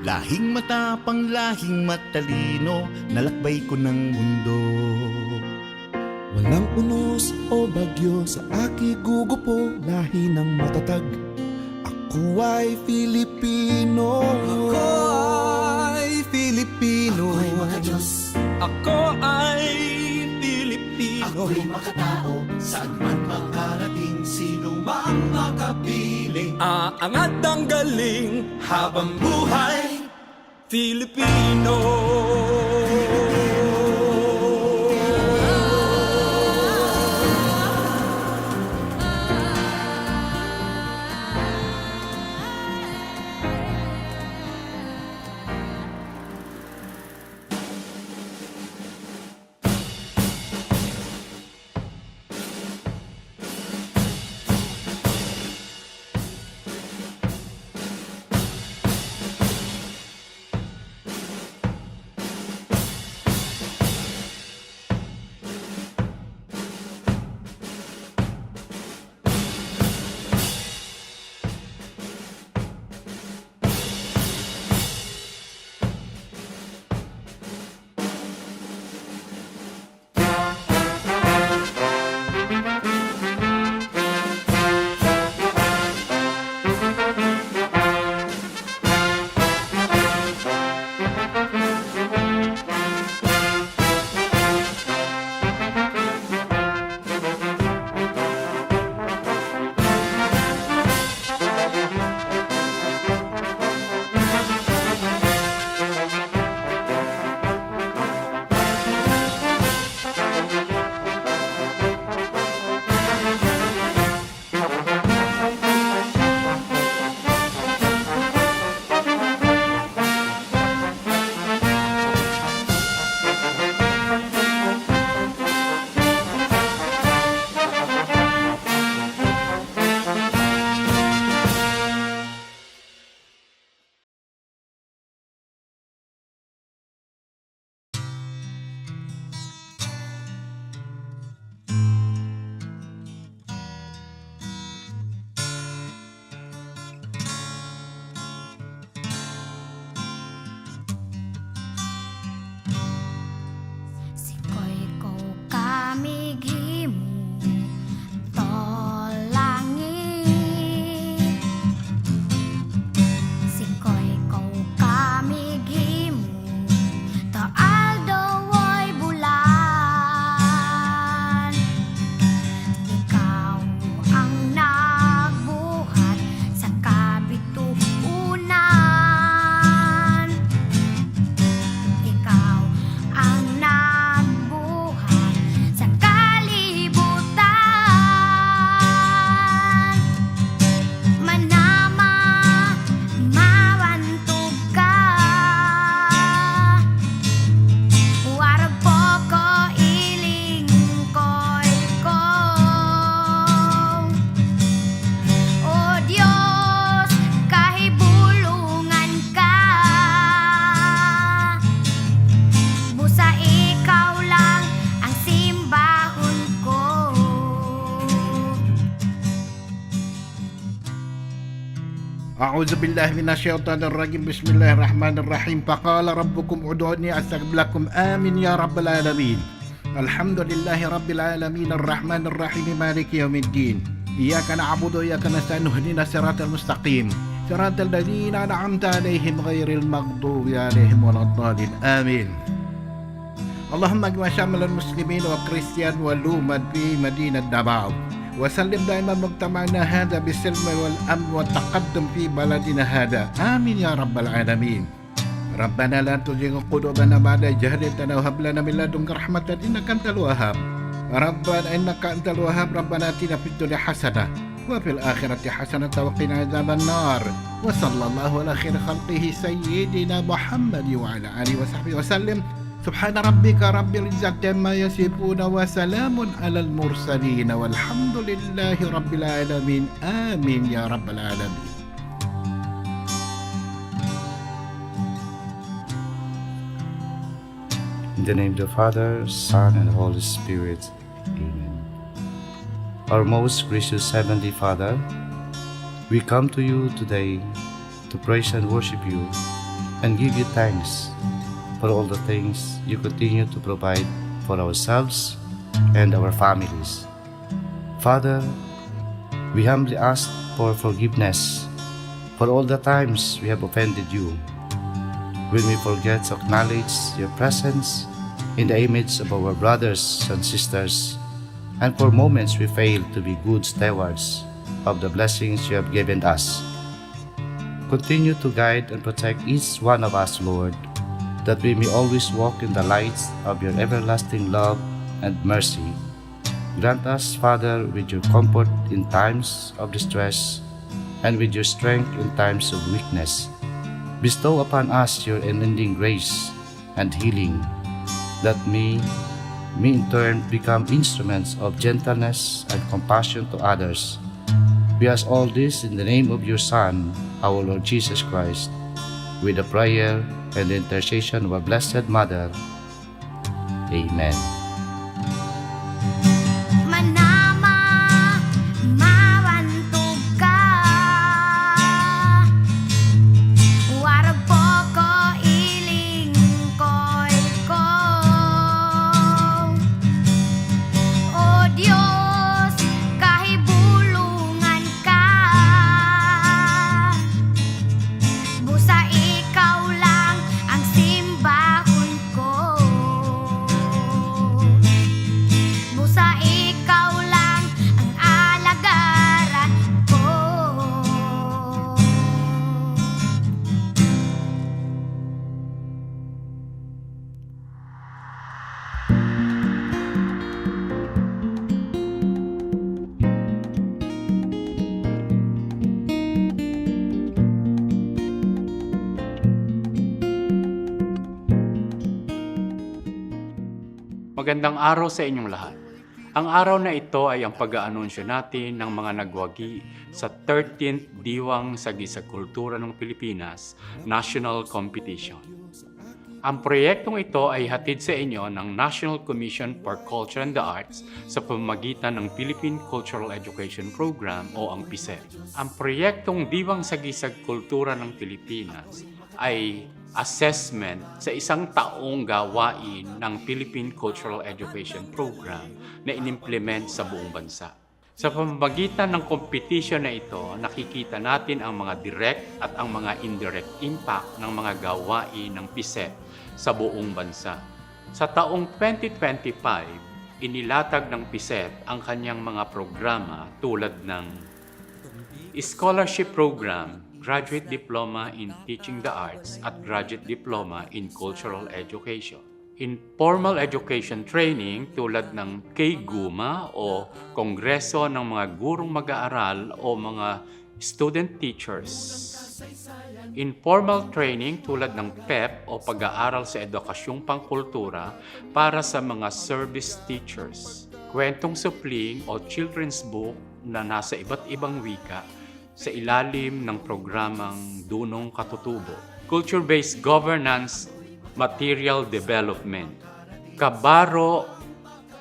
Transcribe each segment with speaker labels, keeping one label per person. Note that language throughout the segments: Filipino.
Speaker 1: Lahing matapang, lahing matalino, nalakbay ko ng mundo.
Speaker 2: Walang unos o bagyo sa aki gugupo, lahi ng matatag. Ako ay Filipino.
Speaker 3: Ako ay Filipino.
Speaker 4: Ako'y makadiyos.
Speaker 3: Ako ay Filipino.
Speaker 4: Ako'y makatao. Saan man makarating, sino mang makapiling.
Speaker 3: Aangat ang galing,
Speaker 4: Habang buhay,
Speaker 3: Filipino.
Speaker 5: Sikoy ko kamighimu to langit. Sikoy ko kamighimu to aldaw bulan. Ikaw ang nagbuhat sa kabituunan. Ikaw ang nagbuhat sa kalibutan. Manama, mawantog ka. Warag po ko ilingkoy ko. O Diyos, kahibulungan ka. Busa ikaw lang ang simbahon ko.
Speaker 1: أعوذ بالله من الشيطان الرجيم بسم الله الرحمن الرحيم فقال ربكم ادعوني أستجب لكم آمين يا رب العالمين الحمد لله رب العالمين الرحمن الرحيم مالك يوم الدين إياك نعبد وإياك نستعين اهدنا الصراط المستقيم صراط الذين أنعمت عليهم غير المغضوب عليهم ولا الضالين آمين اللهم اجمع شمل المسلمين والكريستيان والأمة في مدينة دباو وسلم دائما مجتمعنا هذا بالسلم والأمن والتقدم في بلدنا هذا آمين يا رب العالمين ربنا لا تزغ قلوبنا بعد إذ هديتنا وهب لنا من لدنك رحمة إنك أنت الوهاب ربنا إنك أنت الوهاب ربنا آتنا في الدنيا حسنة وفي الآخرة حسنة وقنا عذاب النار وصلى الله على خير خلقه سيدنا محمد وعلى آله وصحبه وسلم سبحان ربك رب العزة عما يصفون وسلام على المرسلين والحمد لله رب العالمين آمين يا رب العالمين.
Speaker 6: In the name of the Father, Son, and Holy Spirit. Amen. Our most gracious Heavenly Father, we come to you today to praise and worship you and give you thanks for all the things you continue to provide for ourselves and our families. Father, we humbly ask for forgiveness for all the times we have offended you, when we forget to acknowledge your presence in the image of our brothers and sisters, and for moments we fail to be good stewards of the blessings you have given us. Continue to guide and protect each one of us, Lord, that we may always walk in the light of your everlasting love and mercy. Grant us, Father, with your comfort in times of distress and with your strength in times of weakness. Bestow upon us your unending grace and healing, that we may in turn become instruments of gentleness and compassion to others. We ask all this in the name of your Son, our Lord Jesus Christ, with the prayer and the intercession of our Blessed Mother. Amen.
Speaker 5: Manama, mawantog ka. Warag po ko iling ko'y ko. O Diyos, kahibulungan ka. Busa ikaw lang ang simbahon ko. Busa ikaw lang ang alagaran ko.
Speaker 7: Magandang araw sa inyong lahat. Ang araw na ito ay ang pag-aanunsyo natin ng mga nagwagi sa 13th Diwang Sagisag Kultura ng Pilipinas National Competition. Ang proyektong ito ay hatid sa inyo ng National Commission for Culture and the Arts sa pamamagitan ng Philippine Cultural Education Program o ang PISEP. Ang proyektong Diwang Sagisag Kultura ng Pilipinas ay assessment sa isang taong gawain ng Philippine Cultural Education Program na inimplement sa buong bansa. Sa pamamagitan ng competition na ito, nakikita natin ang mga direct at ang mga indirect impact ng mga gawain ng PISEP sa buong bansa. Sa taong 2025, inilatag ng PISEP ang kanyang mga programa tulad ng Scholarship Program, Graduate Diploma in Teaching the Arts at Graduate Diploma in Cultural Education. Informal Education Training tulad ng KGUMA o Kongreso ng mga Gurong Mag-aaral o mga Student Teachers. Informal Training tulad ng PEP o Pag-aaral sa Edukasyong Pangkultura para sa mga Service Teachers. Kwentong supling o children's book na nasa iba't ibang wika sa ilalim ng programang Dunong Katutubo. Culture-based governance, material development. Kabaro,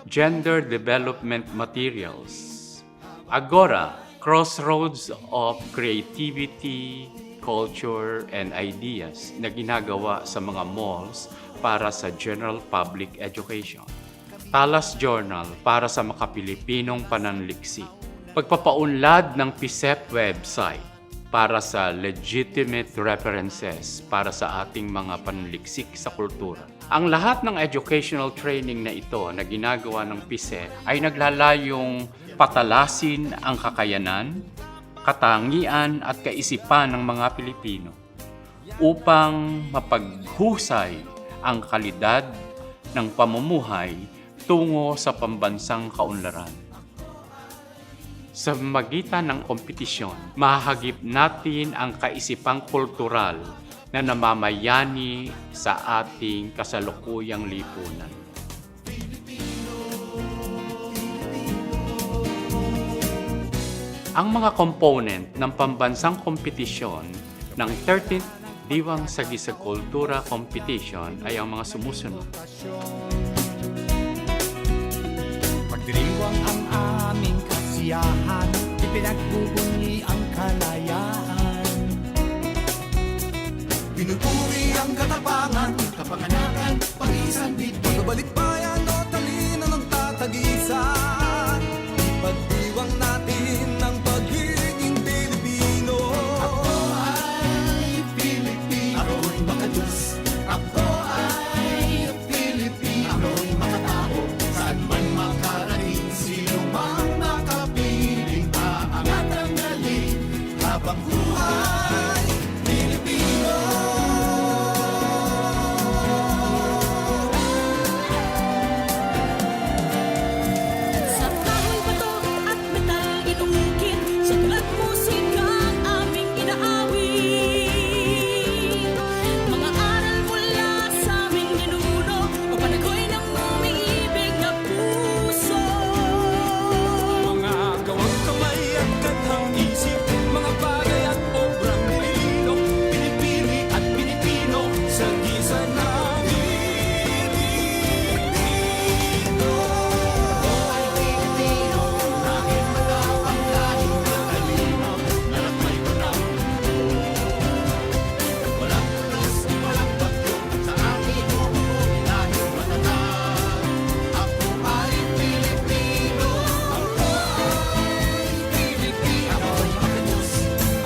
Speaker 7: gender development materials. Agora, crossroads of creativity, culture, and ideas na ginagawa sa mga malls para sa general public education. Talas Journal para sa makapilipinong pananliksik. Pagpapaunlad ng PISEP website para sa legitimate references para sa ating mga panliksik sa kultura. Ang lahat ng educational training na ito na ginagawa ng PISEP ay naglalayong patalasin ang kakayanan, katangian at kaisipan ng mga Pilipino upang mapaghusay ang kalidad ng pamumuhay tungo sa pambansang kaunlaran. Sa magitan ng kompetisyon, mahagip natin ang kaisipang kultural na namamayani sa ating kasalukuyang lipunan. Ang mga component ng pambansang kompetisyon ng 13th Diwang Sagisag Kultura Competition ay ang mga sumusunod.
Speaker 3: Pagdiriwang ang aming kasiyahan, ipinagbubunyi ang kalayaan.
Speaker 4: Pinupuri
Speaker 2: Pagkabalik bayan o talino ng tatagisan, ipagdiwang natin ang pagiging Pilipino.
Speaker 4: Ako ay Pilipino. Ako'y makadiyos. Ako ay Pilipino. Ako'y makatao. Saan man makarating, sino mang makapiling, aangat ang galing habang buhay. Pilipino.
Speaker 8: Sa kahoy, bato at metal itukit, sa tulat musika ang aming inaawit. Mga aral mula sa aming ninuno, o panagoy ng umiibig na puso.
Speaker 2: Mga gawang kamay at kathang isip, mga bagay at obrang Pilipino, pinipili at Pilipino, sa gisa namin Pilipino.
Speaker 4: Ay Pilipino, dahil matapang lahing matalino, nalang may panang. Walang unos, walang bagyo, sa aking buko, lahing matatag. Ako ay Pilipino. Ako ay Pilipino. Ako'y makadiyos.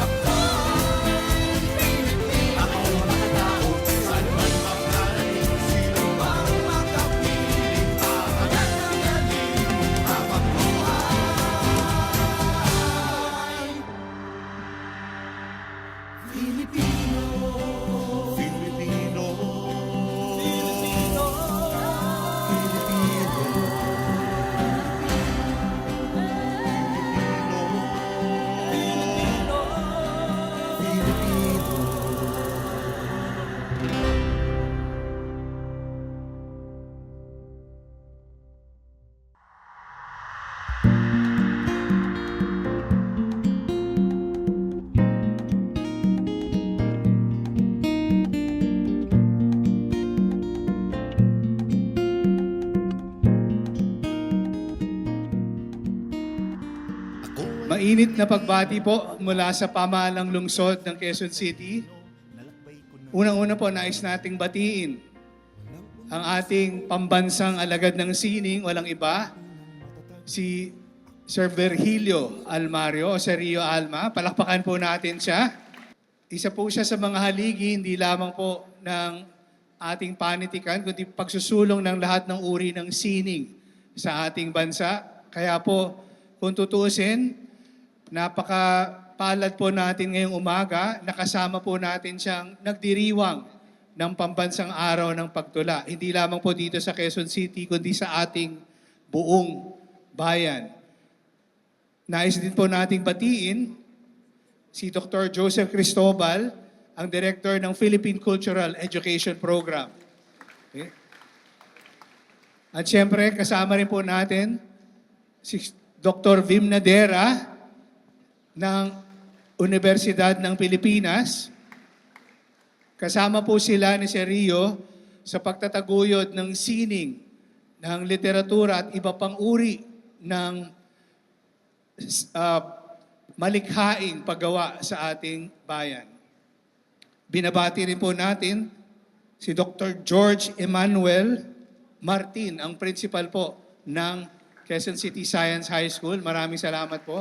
Speaker 4: Ako ay Pilipino. Ako'y makatao. Saan man makarating, sino mang makapiling, aangat ang galing habang buhay. Filipino. Filipino.
Speaker 9: Mainit na pagbati po mula sa pamahalang lungsod ng Quezon City. Unang-una po, nais nating batiin ang ating pambansang alagad ng sining, walang iba, si Sir Virgilio Almario o Sir Rio Alma. Palakpakan po natin siya. Isa po siya sa mga haligi, hindi lamang po ng ating panitikan, kundi pagsusulong ng lahat ng uri ng sining sa ating bansa. Kaya po, kung tutusin, napakapalad po natin ngayong umaga, nakasama po natin siyang nagdiriwang ng pambansang araw ng pagtula. Hindi lamang po dito sa Quezon City, kundi sa ating buong bayan. Nais din po nating batiin si Dr. Joseph Cristobal, ang Director ng Philippine Cultural Education Program. Okay? At siyempre, kasama rin po natin si Dr. Vim Nadera ng Universidad ng Pilipinas. Kasama po sila ni Sir Rio sa pagtataguyod ng sining, ng literatura at iba pang uri ng malikhaing paggawa sa ating bayan. Binabati rin po natin si Dr. George Emmanuel Martin, ang principal po ng Quezon City Science High School. Maraming salamat po.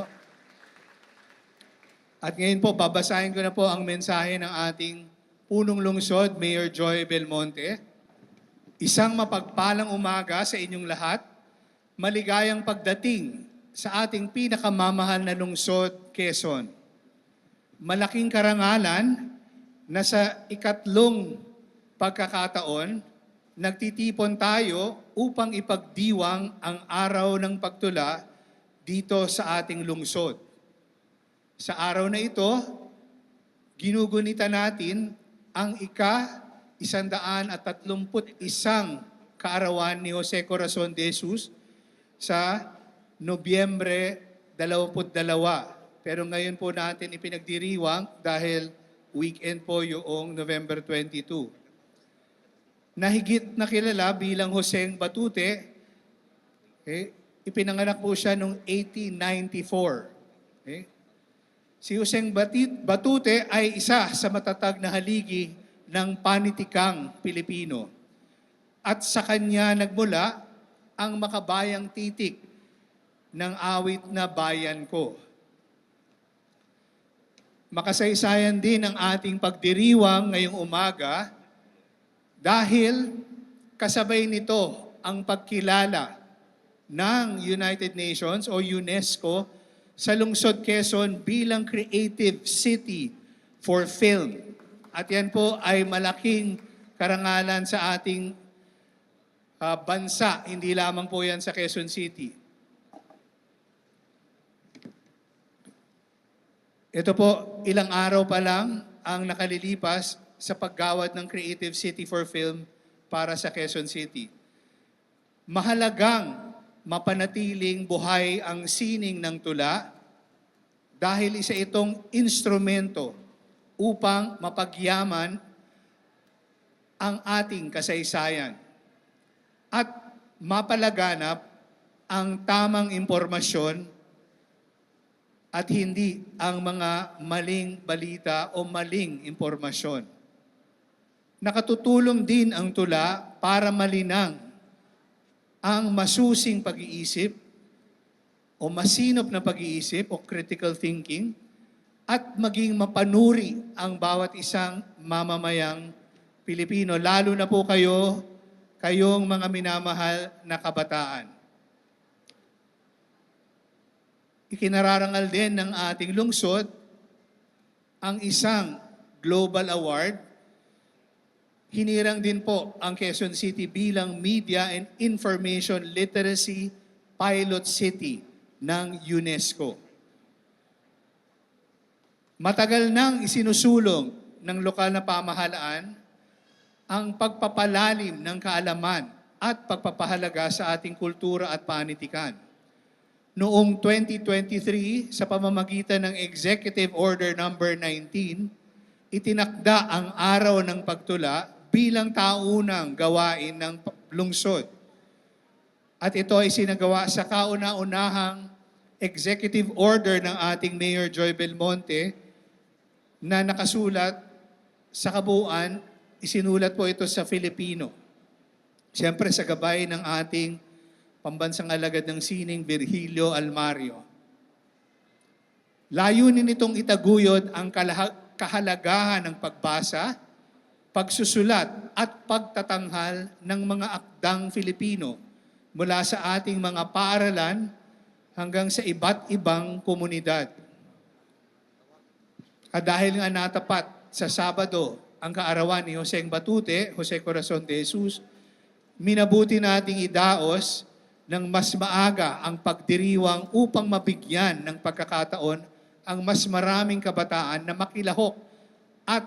Speaker 9: At ngayon po, babasahin ko na po ang mensahe ng ating punong lungsod, Mayor Joy Belmonte. Isang mapagpalang umaga sa inyong lahat. Maligayang pagdating sa ating pinakamamahal na lungsod, Quezon. Malaking karangalan na sa ikatlong pagkakataon, nagtitipon tayo upang ipagdiwang ang araw ng pagtula dito sa ating lungsod. Sa araw na ito, ginugunita natin ang ika-131 kaarawan ni Jose Corazon de Jesus sa Nobyembre 22. Pero ngayon po natin ipinagdiriwang dahil weekend po yung November 22. Nahigit na kilala bilang Joseng Batute, ipinanganak po siya noong 1894. Okay? Si Joseng Batute ay isa sa matatag na haligi ng panitikang Pilipino. At sa kanya nagmula ang makabayang titik ng awit na bayan ko. Makasaysayan din ang ating pagdiriwang ngayong umaga dahil kasabay nito ang pagkilala ng United Nations o UNESCO sa Lungsod Quezon bilang Creative City for Film. At yan po ay malaking karangalan sa ating bansa, hindi lamang po yan sa Quezon City. Ito po, ilang araw pa lang ang nakalilipas sa paggawad ng Creative City for Film para sa Quezon City. Mahalagang mapanatiling buhay ang sining ng tula dahil isa itong instrumento upang mapagyaman ang ating kasaysayan at mapalaganap ang tamang impormasyon at hindi ang mga maling balita o maling impormasyon. Nakatutulong din ang tula para malinang ang masusing pag-iisip o masinop na pag-iisip o critical thinking at maging mapanuri ang bawat isang mamamayang Pilipino, lalo na po kayong mga minamahal na kabataan. Ikinararangal din ng ating lungsod ang isang global award. Hinirang din po ang Quezon City bilang Media and Information Literacy Pilot City ng UNESCO. Matagal nang isinusulong ng lokal na pamahalaan ang pagpapalalim ng kaalaman at pagpapahalaga sa ating kultura at panitikan. Noong 2023, sa pamamagitan ng Executive Order Number 19, itinakda ang Araw ng Pagtula bilang taunang gawain ng lungsod. At ito ay sinagawa sa kauna-unahang Executive Order ng ating Mayor Joy Belmonte na nakasulat sa kabuuan, isinulat po ito sa Filipino. Siyempre sa gabay ng ating pambansang alagad ng sining Virgilio Almario. Layunin nitong itaguyod ang kahalagahan ng pagbasa, pagsusulat at pagtatanghal ng mga akdang Filipino mula sa ating mga paaralan hanggang sa iba't ibang komunidad. At dahil nga natapat sa Sabado ang kaarawan ni Jose Batute, Jose Corazon de Jesus, minabuti nating idaos ng mas maaga ang pagdiriwang upang mabigyan ng pagkakataon ang mas maraming kabataan na makilahok at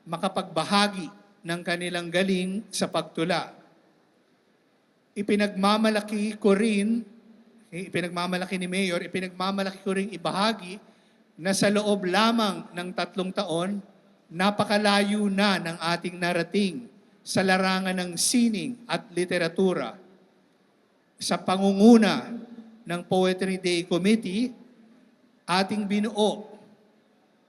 Speaker 9: makapagbahagi ng kanilang galing sa pagtula. Ipinagmamalaki ni Mayor, ipinagmamalaki ko rin ibahagi na sa loob lamang ng 3 taon, napakalayo na ng ating narating sa larangan ng sining at literatura. Sa pangunguna ng Poetry Day Committee, ating binuo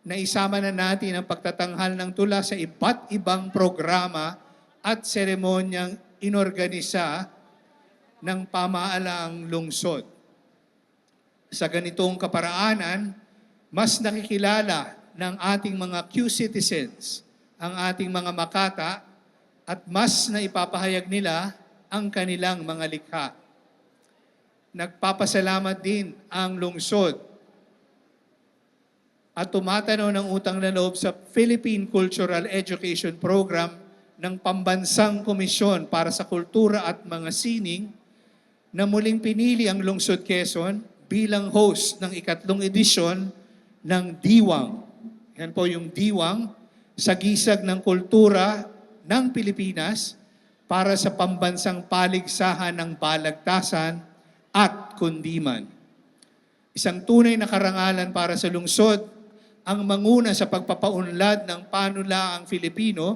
Speaker 9: na isama na natin ang pagtatanghal ng tula sa iba't ibang programa at seremonyang inorganisa ng pamaalaang lungsod. Sa ganitong kaparaanan, mas nakikilala ng ating mga Q-citizens ang ating mga makata at mas naipapahayag nila ang kanilang mga likha. Nagpapasalamat din ang lungsod at tumatanaw ng utang na loob sa Philippine Cultural Education Program ng Pambansang Komisyon para sa Kultura at Mga Sining na muling pinili ang Lungsod Quezon bilang host ng 3 edisyon ng Diwang. Yan po yung Diwang sa gisag ng kultura ng Pilipinas para sa pambansang paligsahan ng balagtasan at kundiman. Isang tunay na karangalan para sa lungsod ang manguna sa pagpapaunlad ng panulaang Filipino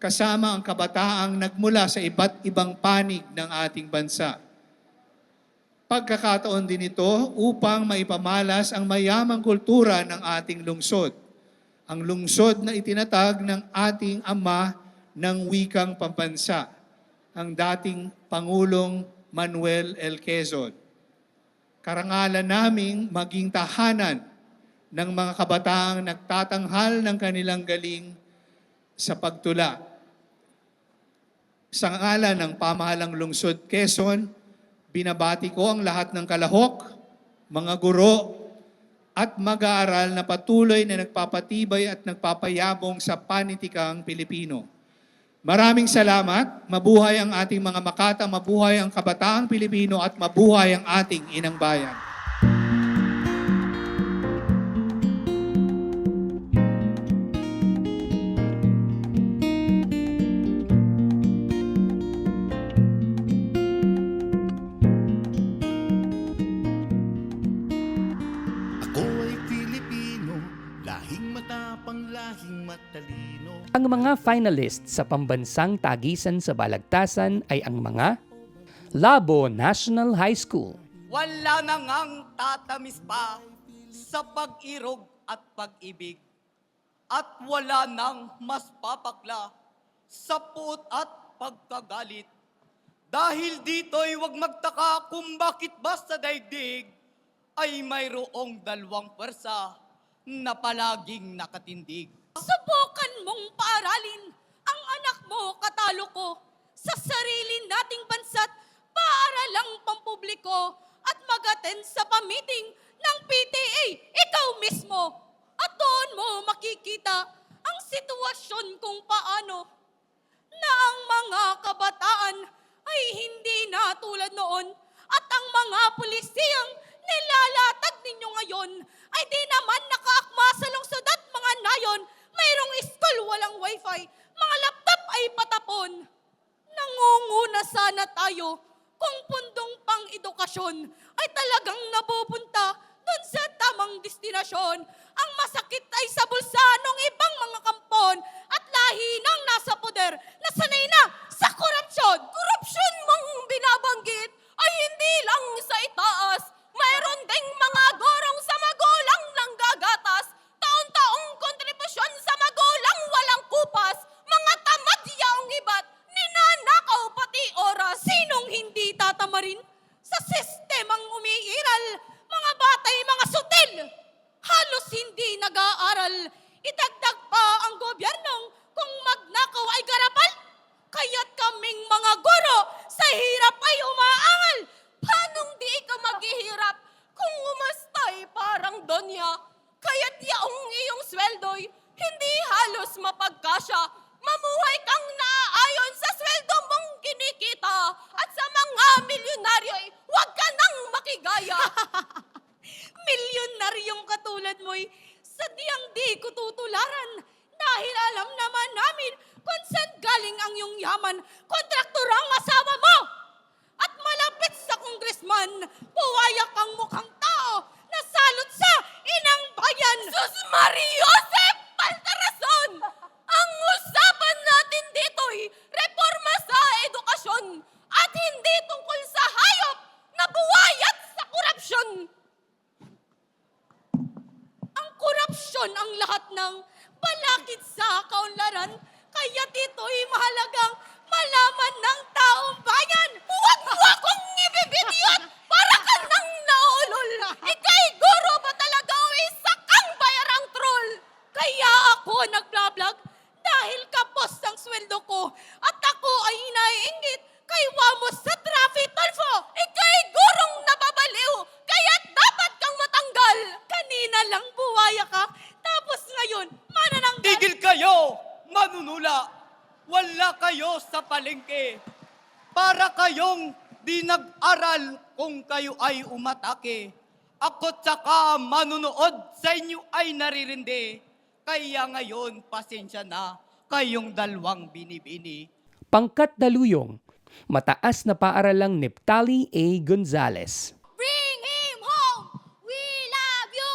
Speaker 9: kasama ang kabataang nagmula sa iba't ibang panig ng ating bansa. Pagkakataon din ito upang maipamalas ang mayamang kultura ng ating lungsod. Ang lungsod na itinatag ng ating ama ng wikang pambansa. ang dating Pangulong Manuel L. Quezon. Karangalan naming maging tahanan ng mga kabataang nagtatanghal ng kanilang galing sa pagtula. Sa ngalan ng pamahalang lungsod Quezon, binabati ko ang lahat ng kalahok, mga guro, at mag-aaral na patuloy na nagpapatibay at nagpapayabong sa panitikang Pilipino. Maraming salamat, mabuhay ang ating mga Makata, mabuhay ang kabataang Pilipino, at mabuhay ang ating inang bayan.
Speaker 4: Ako ay Pilipino, lahing matapang, lahing matalino.
Speaker 10: Ang mga finalists sa pambansang tagisan sa balagtasan ay ang mga Labo National High School,
Speaker 3: Wala na ngang tatamis pa sa pag-irog at pag-ibig. At wala nang mas papakla sa puot at pagkagalit. Dahil dito'y wag magtaka kung bakit ba sa daigdig ay mayroong dalawang pwersa na palaging nakatindig.
Speaker 8: Subukan mong paaralin ang anak mo, katalo ko, sa sarili nating bansa't paaralang pampubliko at mag-attend sa pamiting ng PTA, ikaw mismo. At doon mo makikita ang sitwasyon kung paano na ang mga kabataan ay hindi na tulad noon at ang mga pulisiyang nilalatag ninyo ngayon ay di naman nakaakma sa lungsod at mga nayon. Mayroong school walang wifi, mga laptop ay patapon. Nangunguna sana tayo kung pundong pang edukasyon ay talagang napupunta doon sa tamang destinasyon. Ang masakit ay sa bulsa ng ibang mga kampon at lahi ng nasa poder na sanay na sa korupsyon. Korupsyon mong binabanggit ay hindi lang sa itaas. Mayroon ding mga gorong sa magulang ng gagatas. Taon-taong kontribusyon sa magulang walang kupas. Mga tamad yaong iba't ninanakaw pati oras. Sinong hindi tatamarin sa sistemang umiiral? Mga batay, mga sutil, halos hindi nag-aaral. Idagdag pa ang gobyernong kung magnakaw ay garapal. Kaya't kaming mga guro sa hirap ay umaangal. Paanong di ka maghihirap kung umastay parang donya? Kaya't yaong iyong sweldo'y hindi halos mapagkasya. Mamuhay kang naaayon sa sweldo mong kinikita. At sa mga milyonaryo ay huwag ka nang makigaya. Milyonaryong katulad mo'y sadyang di ko tutularan. Dahil alam naman namin kung saan galing ang iyong yaman. Kontraktor ang asawa mo. At malapit sa congressman, buwayak ang mukhang tao na salot sa inang bayan. Sus Maria Josep Baltarason! Ang usapan natin dito'y reforma sa edukasyon at hindi tungkol sa hayop na buwayat sa korupsyon. Ang korupsyon ang lahat ng balakid sa kaunlaran, kaya dito'y mahalagang malaman ng taong bayan. Huwag mo akong ibibidiyot para ka nang naulol. Ika'y guro ba talaga o isa kang bayarang troll? Kaya ako nagblablag dahil kapos ang sweldo ko at ako ay naiinggit kay Wamos sa traffic tolfo. Ika'y gurong nababaliw, kaya dapat kang matanggal. Kanina lang buwaya ka, tapos ngayon manananggal.
Speaker 3: Tigil kayo, manunula! Wala kayo sa palengke. Para kayong di nag-aral kung kayo ay umatake. Ako't saka manunood sa inyo ay naririndi. Kaya ngayon, pasensya na kayong dalawang binibini.
Speaker 10: Pangkat Daluyong, mataas na paaralang Neptali A. Gonzales.
Speaker 5: Bring him home! We love you!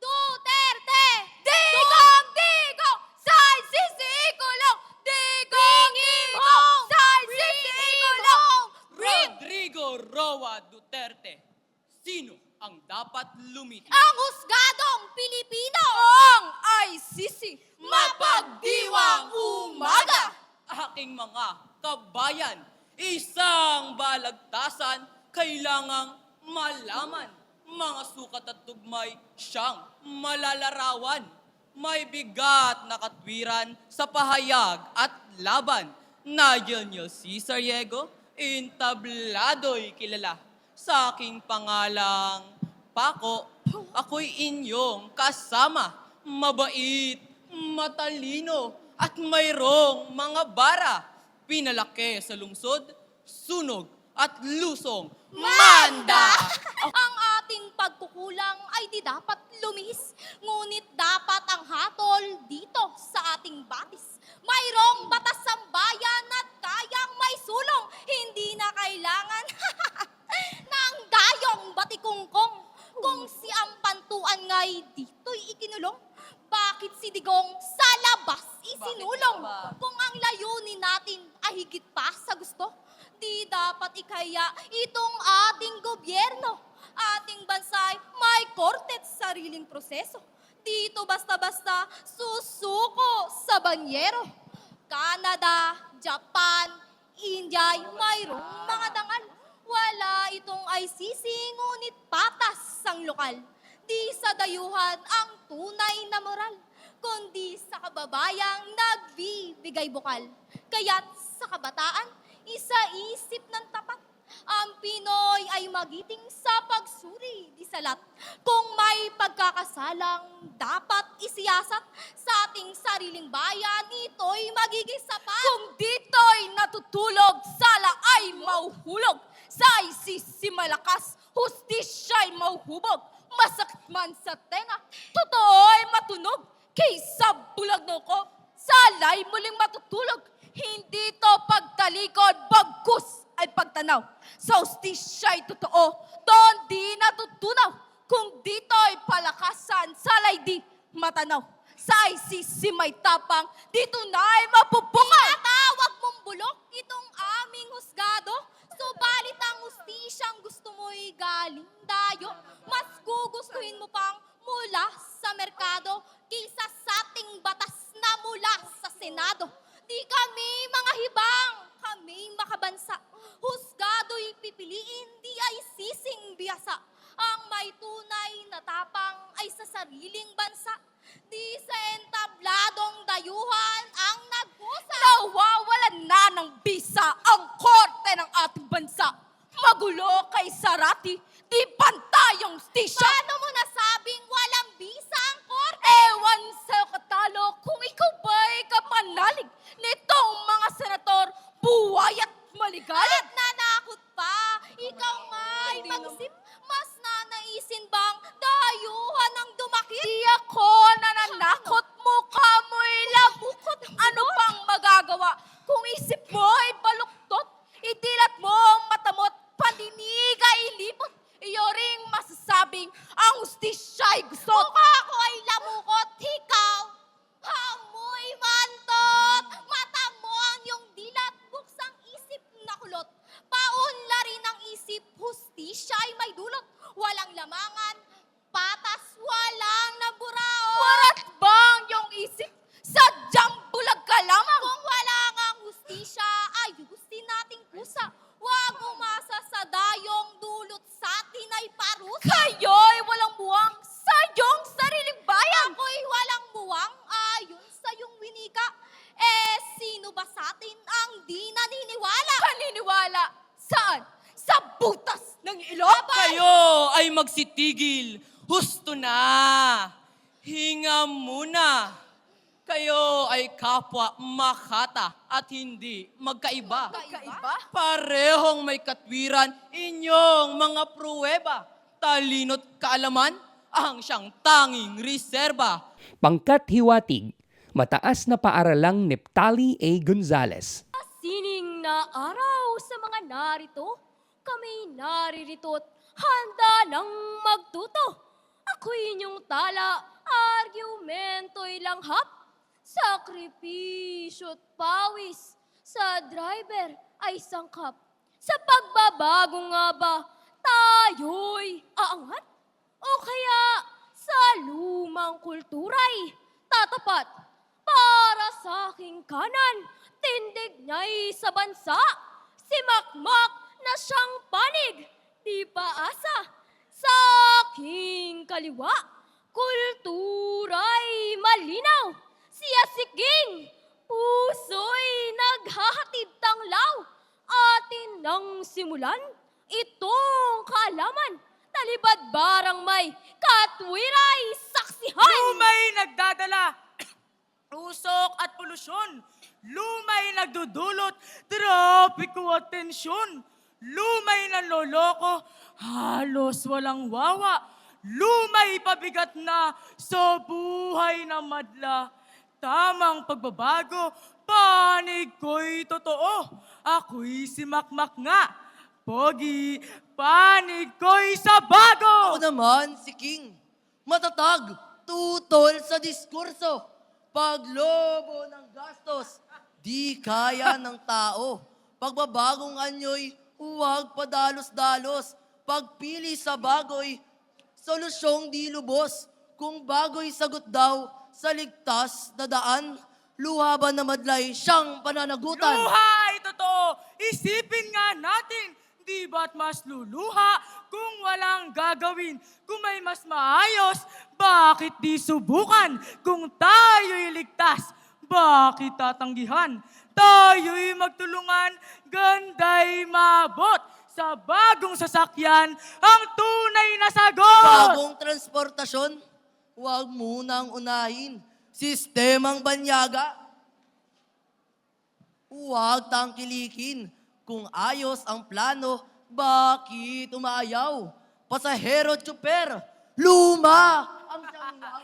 Speaker 5: Duterte! Digong! Digong! Say Sisi Kulong! Digong! Bring him home! Say Sisi Kulong!
Speaker 3: Rodrigo Roa Duterte. Sino ang dapat lumiti?
Speaker 5: Ang husgadong Pilipino! Ang ICC!
Speaker 8: Mapagdiwang umaga!
Speaker 3: Aking mga kabayan, Isang balagtasan kailangang malaman. Mga sukat at tugmay siyang malalarawan. May bigat na katwiran sa pahayag at laban. Nigel Cesar Diego, intablado'y kilala. Sa aking pangalang Paco, ako'y inyong kasama. Mabait, matalino, at mayroong mga bara. Pinalaki sa lungsod, sunog at lusong. Manda!
Speaker 5: Ang ating pagkukulang ay di dapat lumihis, ngunit dapat ang hatol dito sa ating batis. Mayroong batas ang bayan at kayang may sulong, hindi na kailangan ng dayong batikungkong. Kung si Ampantuan nga'y dito'y ikinulong, bakit si Digong sa labas isinulong? Kung ang layunin natin ay higit pa sa gusto, di dapat ikaya itong ating gobyerno. Ating bansay may korte at sariling proseso. Dito basta-basta susuko sa banyero. Canada, Japan, India, mayroong mga dangal. Wala itong ICC, ngunit patas ang lokal. Di sa dayuhan ang tunay na moral, kundi sa kababayang nagbibigay bukal. Kaya't sa kabataan, isa-isip ng tapat. Ang Pinoy ay magiting sa pagsuri di salat. Kung may pagkakasalang dapat isiyasat sa ating sariling bayan, ito'y magiging sapat. Kung dito'y natutulog, sala ay mauhulog. Sa ICC malakas, hustisya'y mauhubog. Masakit man sa tenga, totoo'y matunog. Kaysa bulag no ko, salay muling matutulog. Hindi to pagtalikod, bagkus ay pagtanaw. Sa hustisya'y totoo, doon di natutunaw. Kung dito'y palakasan, salay di matanaw. Sa ICC may tapang, dito na'y mapupukal. Tinatawag mong bulok itong aming husgado. Subalit ang hustisyang gusto mo'y galing dayo. Mas gugustuhin mo pang mula sa merkado kaysa sa ating batas na mula sa Senado. Di kami mga hibang, kami makabansa. Husgado'y pipiliin, di ay sising biyasa. Ang may tunay na tapang ay sa sariling bansa. Di sa entabladong dayuhan ang nagkusa. Nawawalan na ng bisa ang korte ng ating bansa. Magulo kay Sarati, di pantayong stisya. Paano mo nasabing walang bisa ang korte? Ewan sa'yo katalo kung ikaw ba'y kapanalig nitong mga senator, buhay at maligalig. At nanakot pa, ikaw nga'y mag-isip, mas nanaisin bang dayuhan ang dumakit? Di ako nananakot, mukha mo'y labukot. Ano pang magagawa kung isip mo'y baluktot? Idilat mo ang matamot, pandiniga ilipot. Iyo ring masasabing ang hustisya'y gusto. Mukha ko ay lamukot, ikaw amoy mantot. Mata mo ang iyong dilat, buksang isip na kulot. Paunla rin ang isip, hustisya'y may dulot. Walang lamangan, patas, walang naburao. Warat bang iyong isip? Sadyang bulag ka lamang. Kung wala ngang hustisya, ayusin nating kusa. Huwag umasa sa dayong dulot sa atin ay parusa. Kayo'y walang buwang sa iyong sariling bayan. Ako'y walang buwang ayon sa iyong winika. Sino ba sa atin ang di naniniwala? Paniniwala? Saan? Sa butas ng ilong?
Speaker 3: Kayo ay magsitigil. Husto na. Hinga muna. Kayo ay kapwa makata at hindi magkaiba. Parehong may katwiran inyong mga pruweba. Talino't kaalaman ang siyang tanging reserba.
Speaker 10: Pangkat hiwatig, mataas na paaralang Neptali A. Gonzales.
Speaker 5: Sining na araw sa mga narito, kami naririto't handa ng magtuto. Ako'y inyong tala, argumento'y langhap, sakripisyo't pawis, sa driver ay sangkap. Sa pagbabago nga ba, tayo'y aangat? O kaya sa lumang kultura'y tatapat? Para sa aking kanan, tindig niya'y sa bansa. si Makmak na siyang panig, di paasa. Sa aking kaliwa, kultura'y malinaw. Siya si King, puso'y naghahatid tanglaw. Atin nang simulan itong kaalaman. Talibad barang may katwira'y saksihan.
Speaker 8: Lumay nagdadala, usok at polusyon. Lumay nagdudulot, trapiko at tensyon. Lumay nanloloko, halos walang wawa. Lumay pabigat na sa buhay na madla. Tamang pagbabago, panig ko'y totoo. Ako'y si Makmak nga. Pogi, panig ko'y sa bago.
Speaker 3: Ako naman si King. Matatag, tutol sa diskurso. Paglobo ng gastos, di kaya ng tao. Pagbabagong anyo'y huwag padalos-dalos. Pagpili sa bago'y solusyong di lubos. Kung bago'y sagot daw sa ligtas na daan, luha ba na madlay siyang pananagutan?
Speaker 8: Luha ay totoo. Isipin nga natin, di ba't mas luluha kung walang gagawin? Kung may mas maayos, bakit di subukan? Kung tayo'y ligtas, bakit tatanggihan? Tayo'y magtulungan, ganda'y mabot. Sa bagong sasakyan, ang tunay na sagot!
Speaker 3: Bagong transportasyon, huwag munang unahin. Sistemang banyaga, huwag tangkilikin. Kung ayos ang plano, bakit umayaw? Pasahero tsuper, luma ang sangyaw.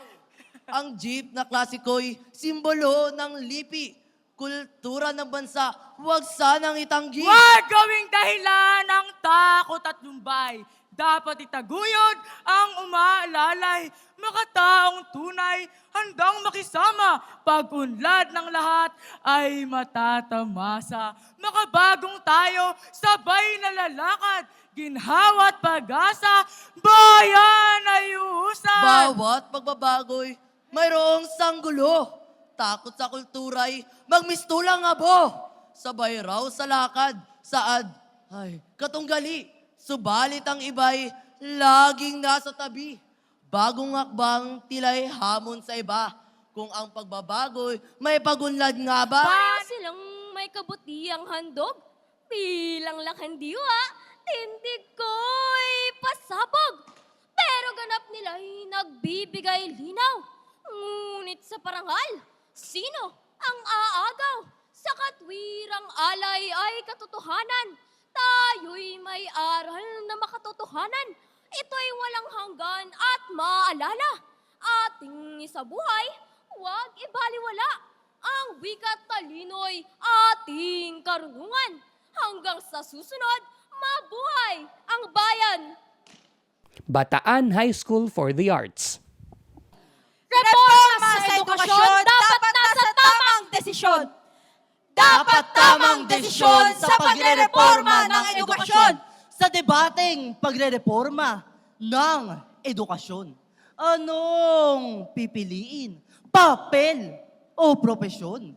Speaker 3: Ang jeep na klasiko'y simbolo ng lipi. Kultura ng bansa, huwag sanang itanggi.
Speaker 8: Huwag gawing dahilan ng takot at lumbay. Dapat itaguyod ang umaalalay. Makataong tunay, handang makisama. Pag-unlad ng lahat ay matatamasa. Makabagong tayo, sabay na lalakad. Ginhawa't pag-asa, bayan ay uhusay.
Speaker 3: Bawat pagbabago'y mayroong sanggulo. Takot sa kultura'y magmistulang abo. Sabay raw sa lakad, saad, ay, katunggali. Subalit ang iba'y laging nasa tabi. Bagong hakbang tila'y hamon sa iba. Kung ang pagbabago'y may pagunlad nga ba?
Speaker 5: Para silang may kabutiang handog, bilang lakang diwa, tindig ko'y pasabog. Pero ganap nila'y nagbibigay linaw. Ngunit sa parangal, sino ang aagaw? Sa katwirang alay ay katotohanan. Tayo'y may aral na makatotohanan. Ito'y walang hanggan at maalala. Ating isabuhay, huwag ibaliwala. Ang wika't talino'y ating karunungan. Hanggang sa susunod, mabuhay ang bayan!
Speaker 10: Bataan High School for the Arts.
Speaker 8: Reforma sa edukasyon dapat nasa tamang desisyon. Dapat tamang desisyon sa pagre-reforma ng edukasyon.
Speaker 3: Sa debateng pagre-reforma ng edukasyon, anong pipiliin? Papel o propesyon?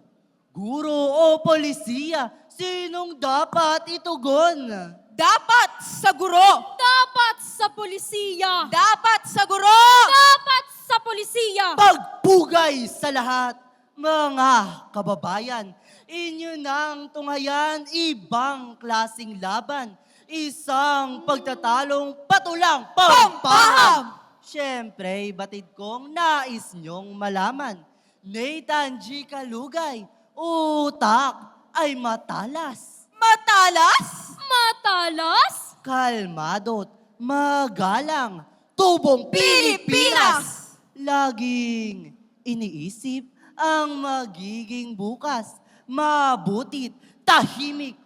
Speaker 3: Guro o polisiya? Sinong dapat itugon?
Speaker 8: Dapat sa guro.
Speaker 5: Dapat sa pulisiya!
Speaker 8: Dapat sa guro.
Speaker 5: Dapat sa pulisiya!
Speaker 3: Pagpugay sa lahat, mga kababayan. Inyo nang tunghayan, ibang klasing laban. Isang pagtatalong patulang pampaham. Siyempre, batid kong nais nyong malaman. Nathan G. Kalugay, utak ay matalas.
Speaker 8: Matalas?
Speaker 5: Matalas?
Speaker 3: Kalmado't magalang, tubong Pilipinas. Laging iniisip ang magiging bukas. Mabutit, tahimik,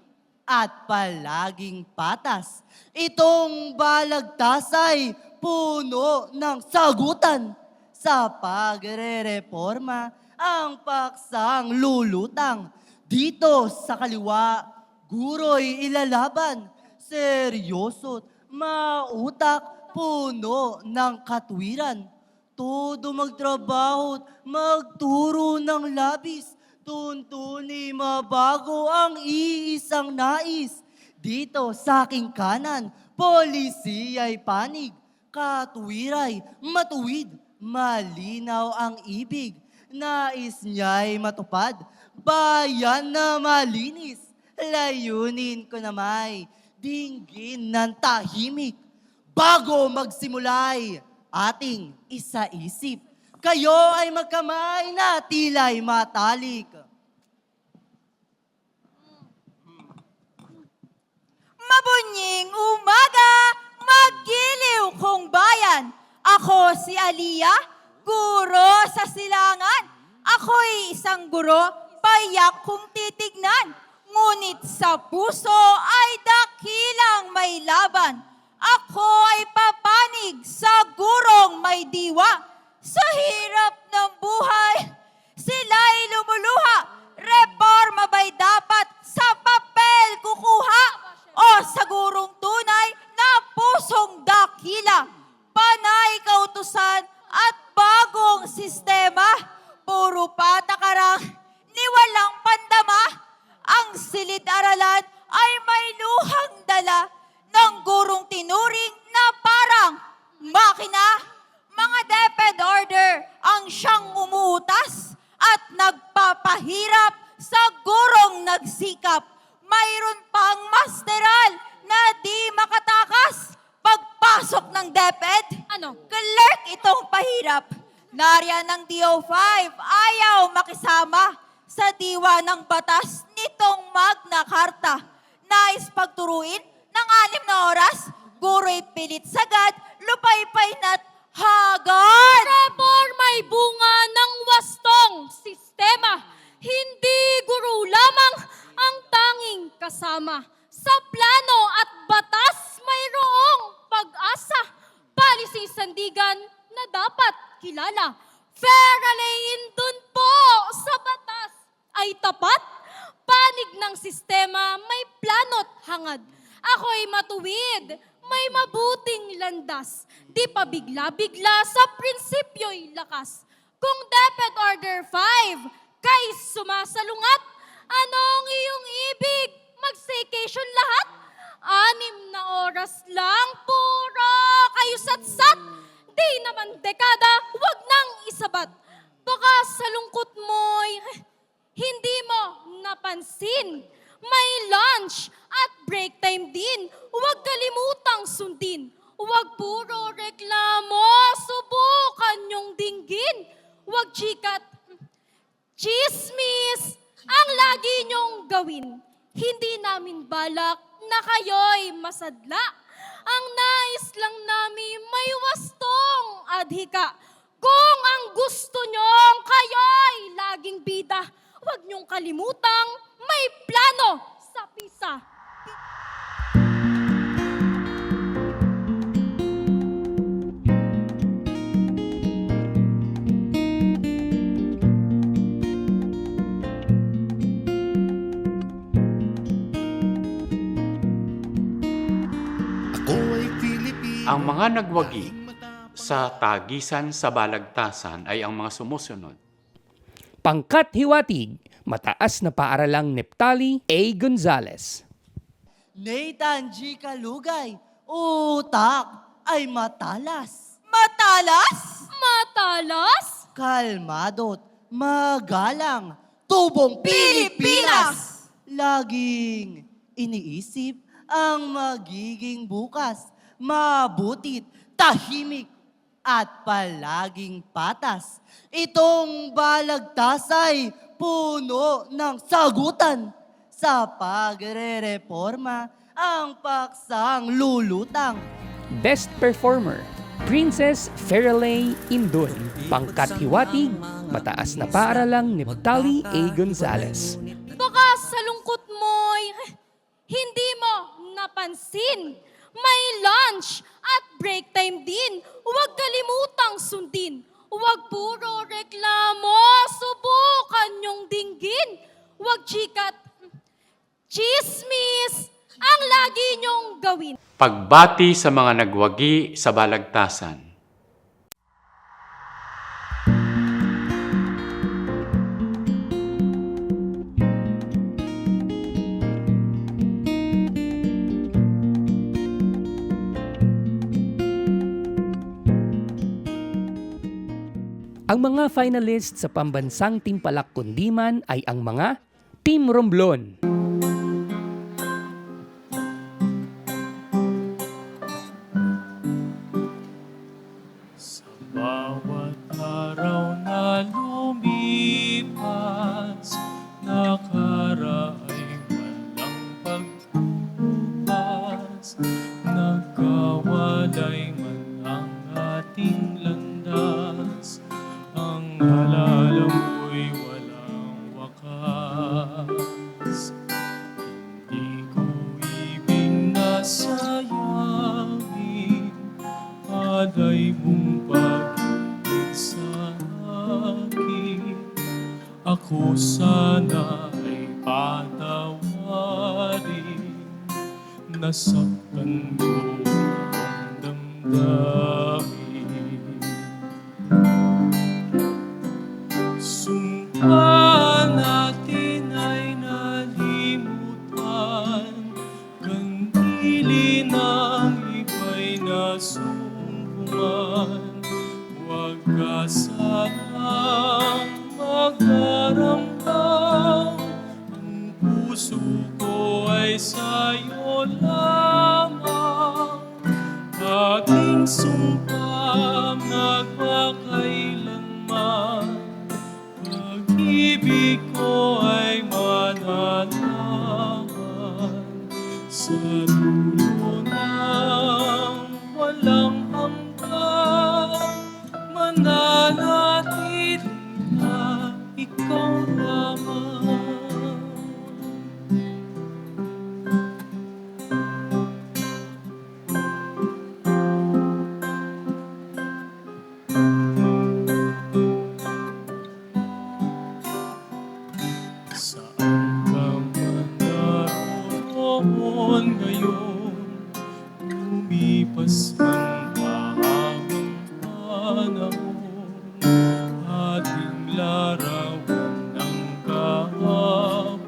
Speaker 3: at palaging patas. Itong balagtas ay puno ng sagutan. Sa pagre-reforma, ang paksang lulutang. Dito sa kaliwa, guro'y ilalaban. Seryoso't mautak, puno ng katwiran. Todo magtrabaho't magturo ng labis. Tuntuni mabago ang iisang nais. Dito sa aking kanan, polisiya'y panig, katuwiray, matuwid, malinaw ang ibig. Nais niya'y matupad, bayan na malinis, layunin ko na may dinggin ng tahimik. Bago magsimulay, ating isa-isip, kayo ay magkamay na tila'y matalik.
Speaker 8: Mabunying umaga, magiliw kong bayan. Ako si Aliyah, guro sa silangan. Ako'y isang guro, payak kong titignan. Ngunit sa puso ay dakilang may laban. Ako ay papanig sa gurong may diwa. Sa hirap ng buhay, sila'y lumuluha. Reforma ba'y dapat sa papel kukuha? O sa gurong tunay na pusong dakila? Panay kautusan at bagong sistema. Puro patakarang ni walang pandama. Ang silid-aralan ay may luhang dala ng gurong tinuring na parang makina. Mga DepEd order ang siyang umuutas at nagpapahirap sa gurong nagsikap. Mayroon pang masteral na di makatakas. Pagpasok ng DepEd, clerk itong pahirap. Nariyan ng DO5, ayaw makisama sa diwa ng batas nitong Magna Carta. Nais pagturuin ng 6 na oras, guro'y pilit sagad, lupaypay na't hagad.
Speaker 5: Reforma'y bunga ng wastong sistema. Hindi guro lamang ang tanging kasama. Sa plano at batas mayroong pag-asa. Policy sandigan na dapat kilala. Fairly dun po sa batas ay tapat. Panig ng sistema may plano't hangad. Ako'y matuwid, may mabuting landas. Di pa bigla-bigla sa prinsipyo'y lakas. Kung DepEd Order 5, kay sumasalungat, anong iyong ibig? Mag-staycation lahat? 6 na oras lang, pura kayo satsat. Di naman dekada, wag nang isabat. Baka sa lungkot mo'y hindi mo napansin. May lunch at break time din. Huwag kalimutang sundin. Huwag puro reklamo, subukan yung dinggin. Huwag chikat, chismis ang lagi niyong gawin. Hindi namin balak na kayo'y masadla. Ang nais lang namin may wastong adhika. Kung ang gusto niyong kayo'y laging bida, huwag niyong kalimutang may plano sa PISA.
Speaker 7: Ang mga nagwagi sa tagisan sa balagtasan ay ang mga sumusunod.
Speaker 10: Pangkat hiwatig, mataas na paaralang Neptali A. Gonzales.
Speaker 3: Nathan G. Kalugay, utak ay matalas.
Speaker 8: Matalas?
Speaker 5: Matalas?
Speaker 3: Kalmado't magalang, tubong Pilipinas. Laging iniisip ang magiging bukas. Mabutit, tahimik, at palaging patas. Itong balagtasay puno ng sagutan. Sa pagre-reforma, ang paksang lulutang.
Speaker 10: Best Performer, Princess Ferelay Indun. Pangkat hiwatig, mataas na paaralang Neptali A. Gonzales.
Speaker 5: Baka sa lungkot mo'y hindi mo napansin. May lunch at break time din. Huwag kalimutang sundin. Huwag puro reklamo, subukan yung dinggin. Huwag chikat, chismis ang lagi niyong gawin.
Speaker 7: Pagbati sa mga nagwagi sa balagtasan.
Speaker 10: Ang mga finalists sa pambansang Timpalak Kundiman ay ang mga Team Romblon.
Speaker 2: Bawat araw na lumipas, nakaraay walang pagbubukas, nagkawalay man ang ating landas, ang alala mo'y walang wakas. Hindi ko ibig na sayangin, alay mong pag-ibig sa akin. Ako sana ay patawarin, nasaktan ko ang damdamin. Sumpa natin ay nalimutan, kandili ng iba'y nasumpungan. Huwag ka sanang mag-aramdam, ang puso ko ay sa'yo lamang. Aking sumpa magpakailanman, pag-ibig ko ay mananahan sa dulo ng walang hanggan. Mananatili na ikaw lamang. Saan ka man naroon ngayon, lumipas man mahabang panahon, ating larawan ng kahapon,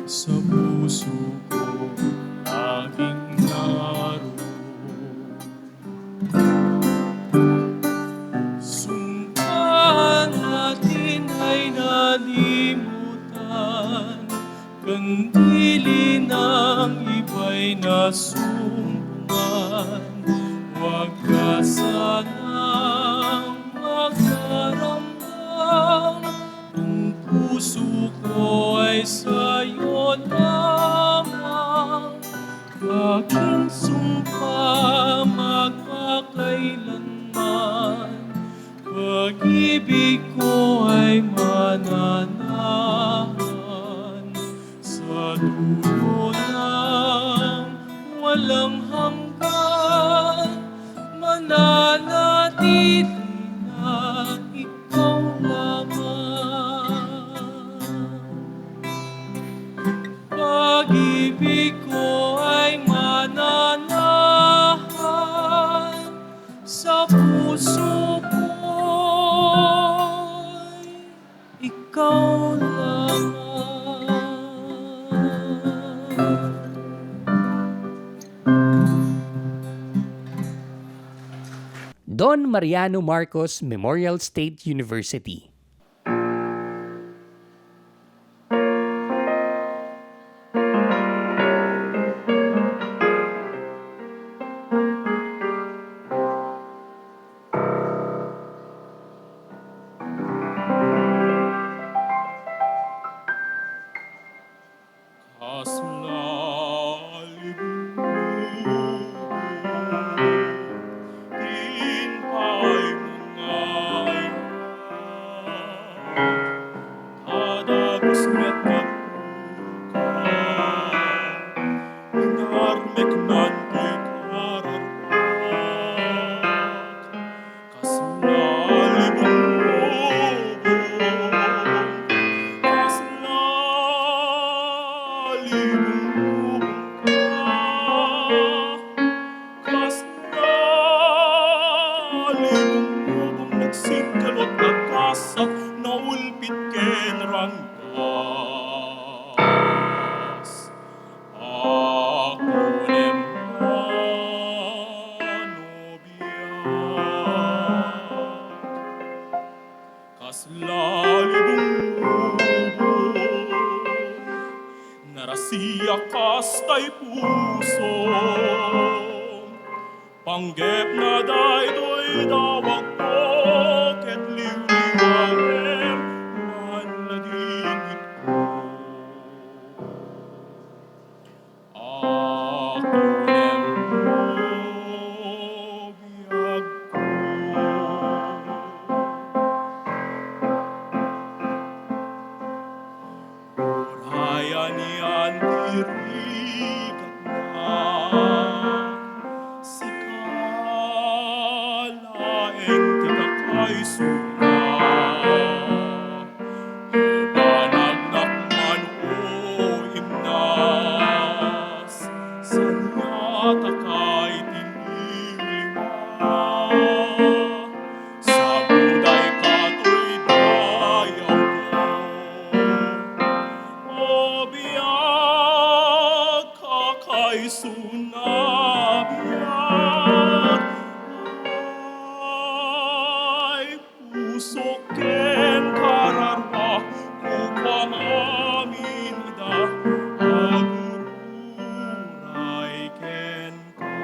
Speaker 2: sa puso ko laging naroon. Sumpa natin ay nalimutan, kandili ng iba'y nasumpungan. Huwag ka sanang mag-aramdam, ang puso ko ay sa'yo lamang. Aking sumpa magpakailanman, pag-ibig ko ay mananahan sa dulo ng walang hanggan. Mananatili na ikaw lamang. Pag-ibig ko ay mananahan sa puso ko'y ikaw lamang.
Speaker 10: Don Mariano Marcos Memorial State University.
Speaker 2: Nagsikalot agkasak, naulpit kaslalibong narasiya kastay puso panggep na daytoy dawag ko ket liwliwalem manladingit ko akunem ko biyag ko Raya niyan tirigat na sikalaeng titakay suna ibanagnak man o imnas sanya takay tiniliwa sa buday kato'y dayaw ko O biyag kakay sunabiyag ay puso ken kararwa kupang amin ida agururay ken ka.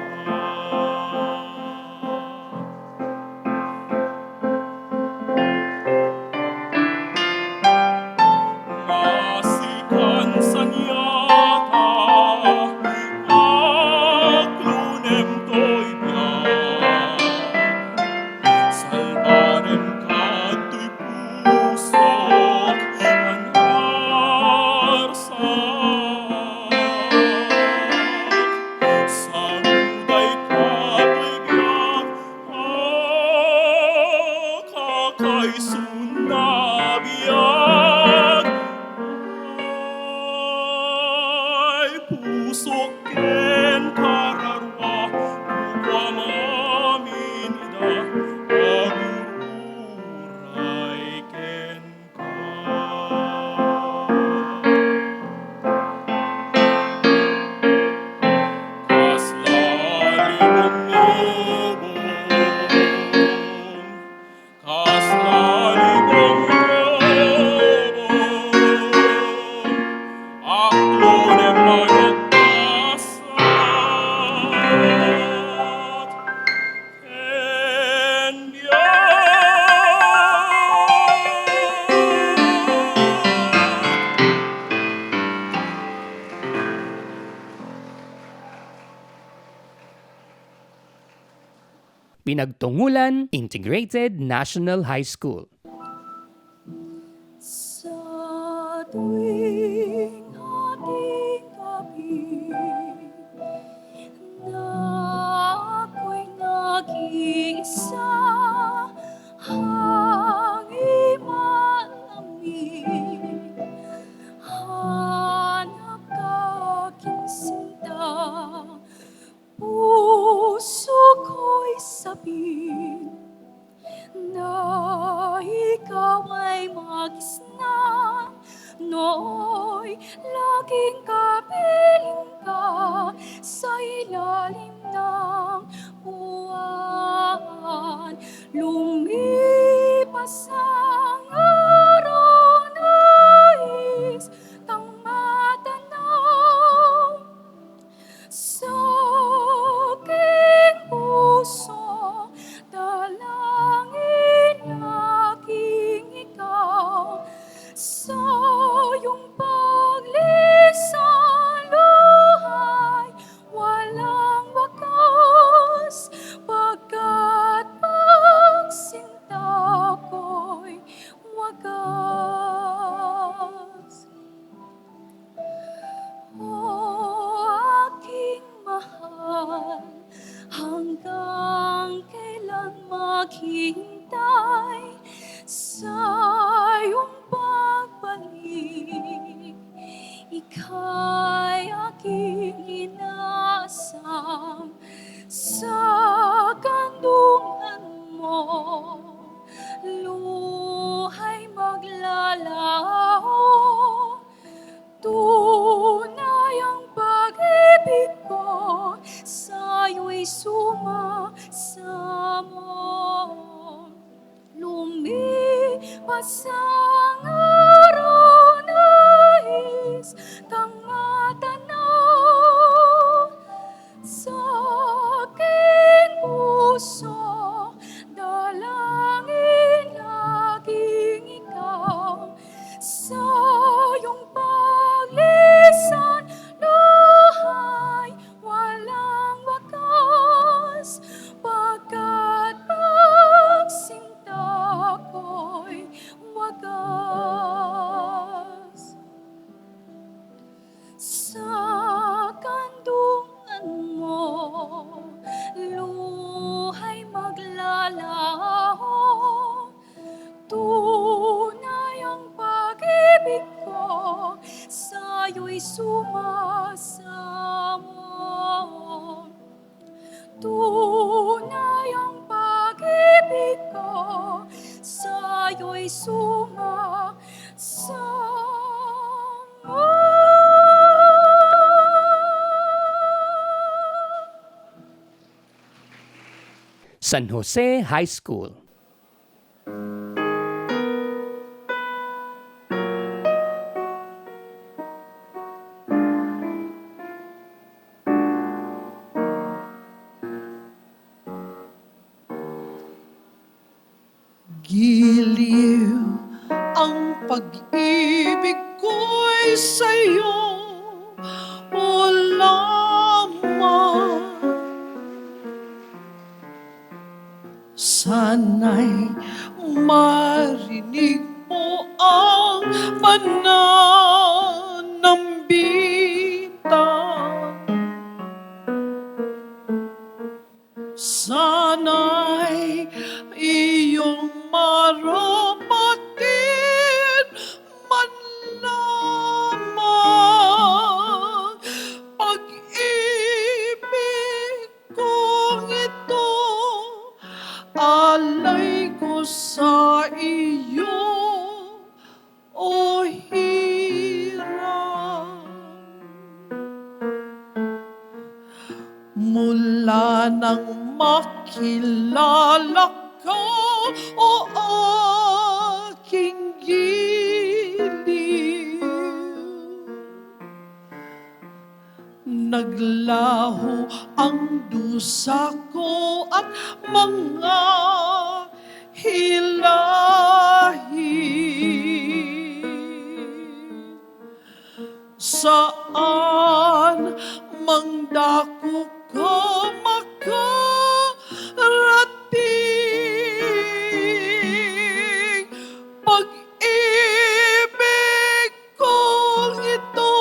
Speaker 2: Masikan sanyata aglunem to'y biyag salbanem kato'y pusok anarsak sa buday kato'y biyag kakay sunabiyag ay pusok ken kararwa kupang amin ida agururay ken ka. Kaslalibong lubong kaslalibong lubong aklunem managkasat ken biyag.
Speaker 10: Pinagtungulan Integrated National High School.
Speaker 8: Sa tuwing ating gabi na ako'y nag-iisa hangin malamig hanap ka aking sinta puso ko'y sabing na ikaw ay magisnan nooy laging kapiling ka sa ilalim ng buwan lumipas ang araw nais kang matanaw sa aking puso dalangin aking ikaw sa iyong paglisan luhay walang wakas pagkat pagsinta ko'y wagas. O aking mahal, hanggang kailan maghihintay sa iyong pagbalik? Ika'y aking inaasam sa kandungan mo, luhay magla pasang araw nais kang matanaw sa aking puso, dalangin laging ikaw sa iyong paglisan, luhay walang wakas, pagkat pagsinta ko'y wagas. Sa kandungan mo, luhay maglalaho, tunay ang pag-ibig ko, sa'yo'y sumasamo. Tunay ang pag-ibig ko, sa'yo'y sumasamo.
Speaker 10: San Jose High School.
Speaker 4: Giliw ang pag-ibig ko'y sa'yo, o lamang. Sana'y marinig mo ang pananambitan. Sana'y iyong marapatin man lamang. Pag-ibig kong ito, alay ko sa iyo, o hirang. Mula nang makilala ka, o aking giliw, naglaho ang dusa ko at mga hilahin. Saan mang dako ka makarating, pag-ibig kong ito,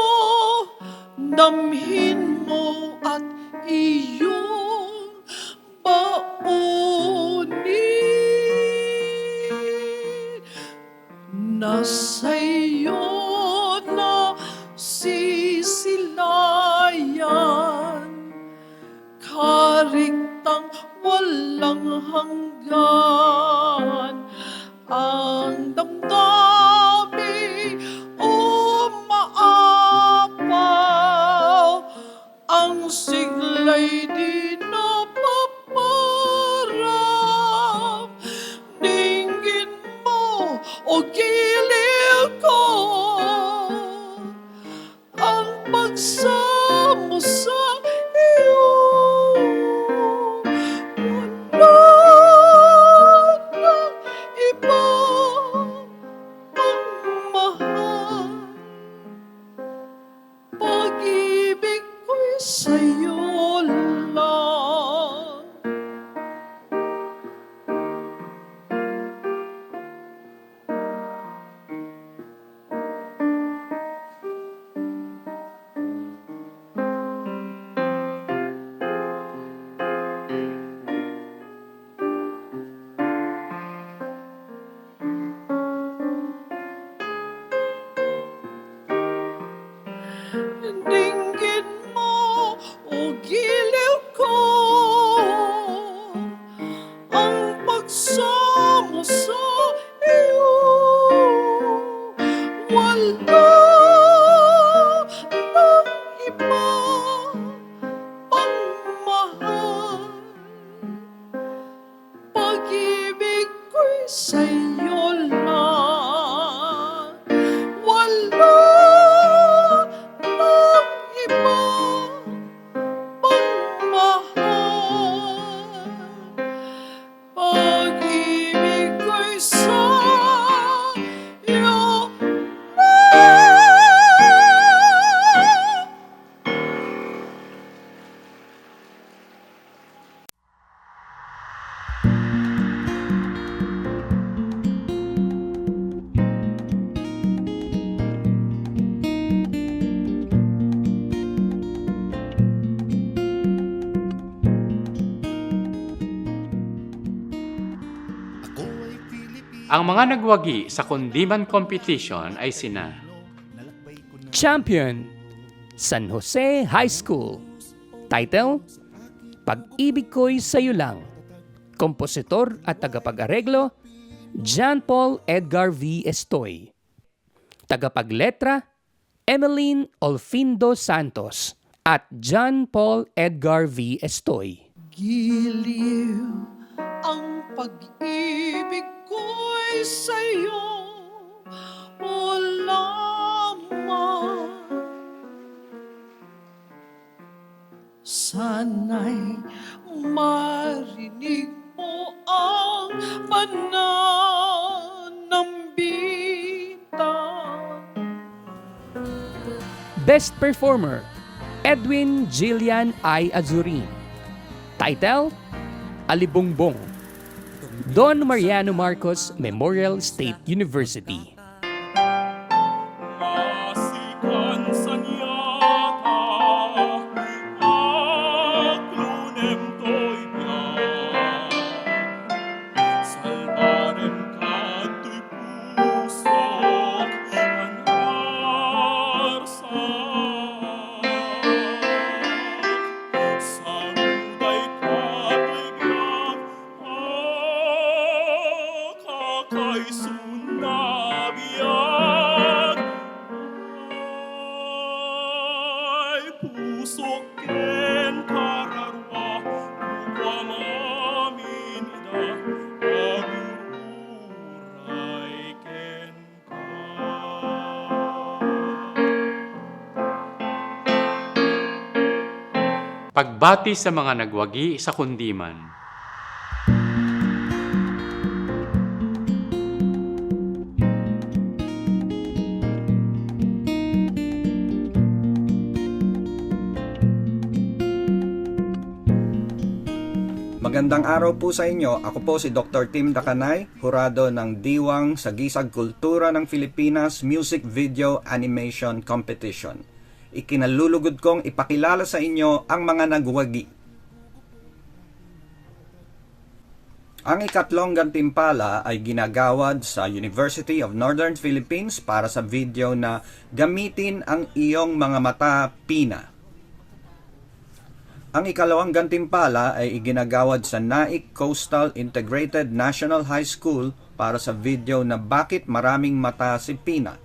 Speaker 4: damhin mo at iyong baunin. Nasa iyo na sisilayan, kariktang walang hanggan, ang damdamin umaapaw, ang siglay di napaparang. Dinggin mo o giliw ko ang pagsamo sa iyo. Wala nang iba ang mahal, pag-ibig ko'y sa'yo lang.
Speaker 7: Ang mga nagwagi sa kundiman competition ay sina
Speaker 10: Champion, San Jose High School. Title, Pag-ibig ko'y sa'yo lang. Kompositor at tagapag-areglo, John Paul Edgar V. Estoy. Tagapagletra, Emeline Olfindo Santos at John Paul Edgar V. Estoy.
Speaker 4: Giliw ang pag-ibig ko'y sa'yo, o lamang. Sana'y marinig mo ang pananambita.
Speaker 10: Best Performer, Edwin Jillian I. Azurin. Title, Alibongbong. Don Mariano Marcos Memorial State University.
Speaker 2: Masikan sa niyata, aklunem to'y biyak. Salbanem kato'y pusok, anarsak. Sa ruday kato'y biyak, kakay sunabiyak. Ay pusok ken kararwa, upwa mamin ida, agururay ken ka.
Speaker 7: pagbati sa mga nagwagi sa kundiman.
Speaker 11: Magandang araw po sa inyo. Ako po si Dr. Tim Dakanay, hurado ng Diwang sa Gisag Kultura ng Pilipinas Music Video Animation Competition. Ikinalulugod kong ipakilala sa inyo ang mga nagwagi. Ang ikatlong gantimpala ay ginagawad sa University of Northern Philippines para sa video na Gamitin ang iyong mga mata, Pina. Ang ikalawang gantimpala ay iginagawad sa Naik Coastal Integrated National High School para sa video na Bakit Maraming Mata si Pina.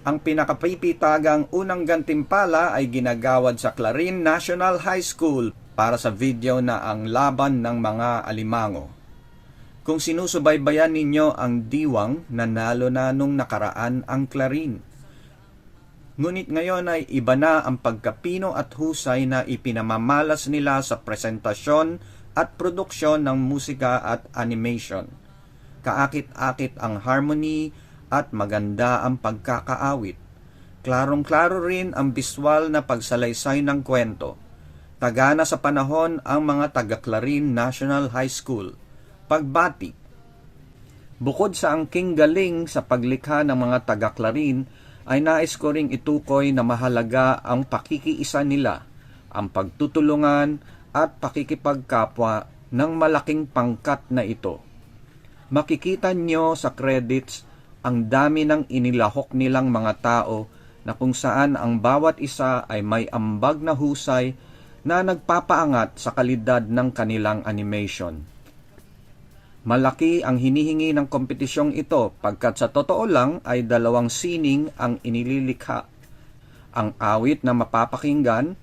Speaker 11: Ang pinakapipitagang unang gantimpala ay ginagawad sa Clarin National High School para sa video na Ang Laban ng Mga Alimango. Kung sinusubaybayan ninyo ang Diwang, nanalo na nung nakaraan ang Clarin. Ngunit ngayon ay iba na ang pagkapino at husay na ipinamamalas nila sa presentasyon at produksyon ng musika at animation. Kaakit-akit ang harmony at maganda ang pagkakaawit. Klarong-klaro rin ang biswal na pagsalaysay ng kwento. Tagana sa panahon ang mga taga-Clarin National High School. Pagbati. Bukod sa angking galing sa paglikha ng mga taga-Clarin, ay nais ko ring itukoy na mahalaga ang pakikiisa nila, ang pagtutulungan at pakikipagkapwa ng malaking pangkat na ito. Makikita nyo sa credits ang dami ng inilahok nilang mga tao na kung saan ang bawat isa ay may ambag na husay na nagpapaangat sa kalidad ng kanilang animation. Malaki ang hinihingi ng kompetisyong ito pagkat sa totoo lang ay 2 sining ang inililikha. Ang awit na mapapakinggan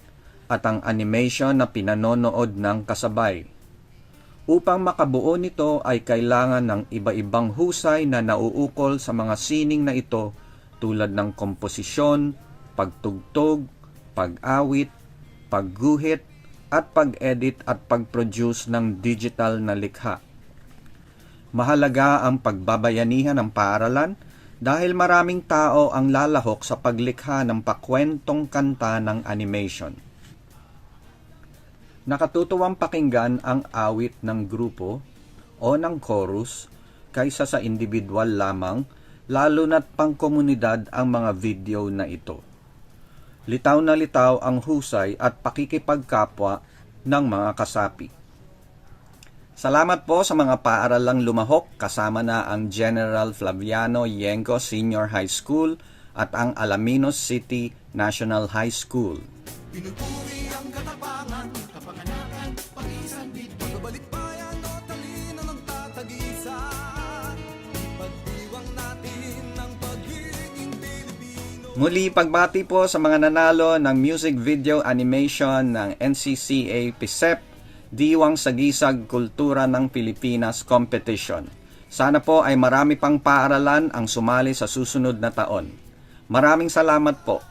Speaker 11: at ang animation na pinanonood ng kasabay. Upang makabuo nito ay kailangan ng iba-ibang husay na nauukol sa mga sining na ito tulad ng komposisyon, pagtugtog, pag-awit, pagguhit at pag-edit at pag-produce ng digital na likha. Mahalaga ang pagbabayanihan ng paaralan dahil maraming tao ang lalahok sa paglikha ng pakwentong kanta ng animation. Nakatutuwang pakinggan ang awit ng grupo o ng chorus kaysa sa individual lamang, lalo na't pangkomunidad ang mga video na ito. Litaw na litaw ang husay at pakikipagkapwa ng mga kasapi. Salamat po sa mga paaralang lumahok kasama na ang General Flaviano Yengo Senior High School at ang Alaminos City National High School.
Speaker 4: Pinupuri ang katapangan, kapanganakan, pag-isan dito. Pagkabalik bayan o talino ng tatagisan. Ipagdiwang natin ang pagiging Pilipino.
Speaker 11: Muli pagbati po sa mga nanalo ng music video animation ng NCCA PISEP Diwang Sagisag Kultura ng Pilipinas Competition. Sana po ay marami pang paaralan ang sumali sa susunod na taon. Maraming salamat po.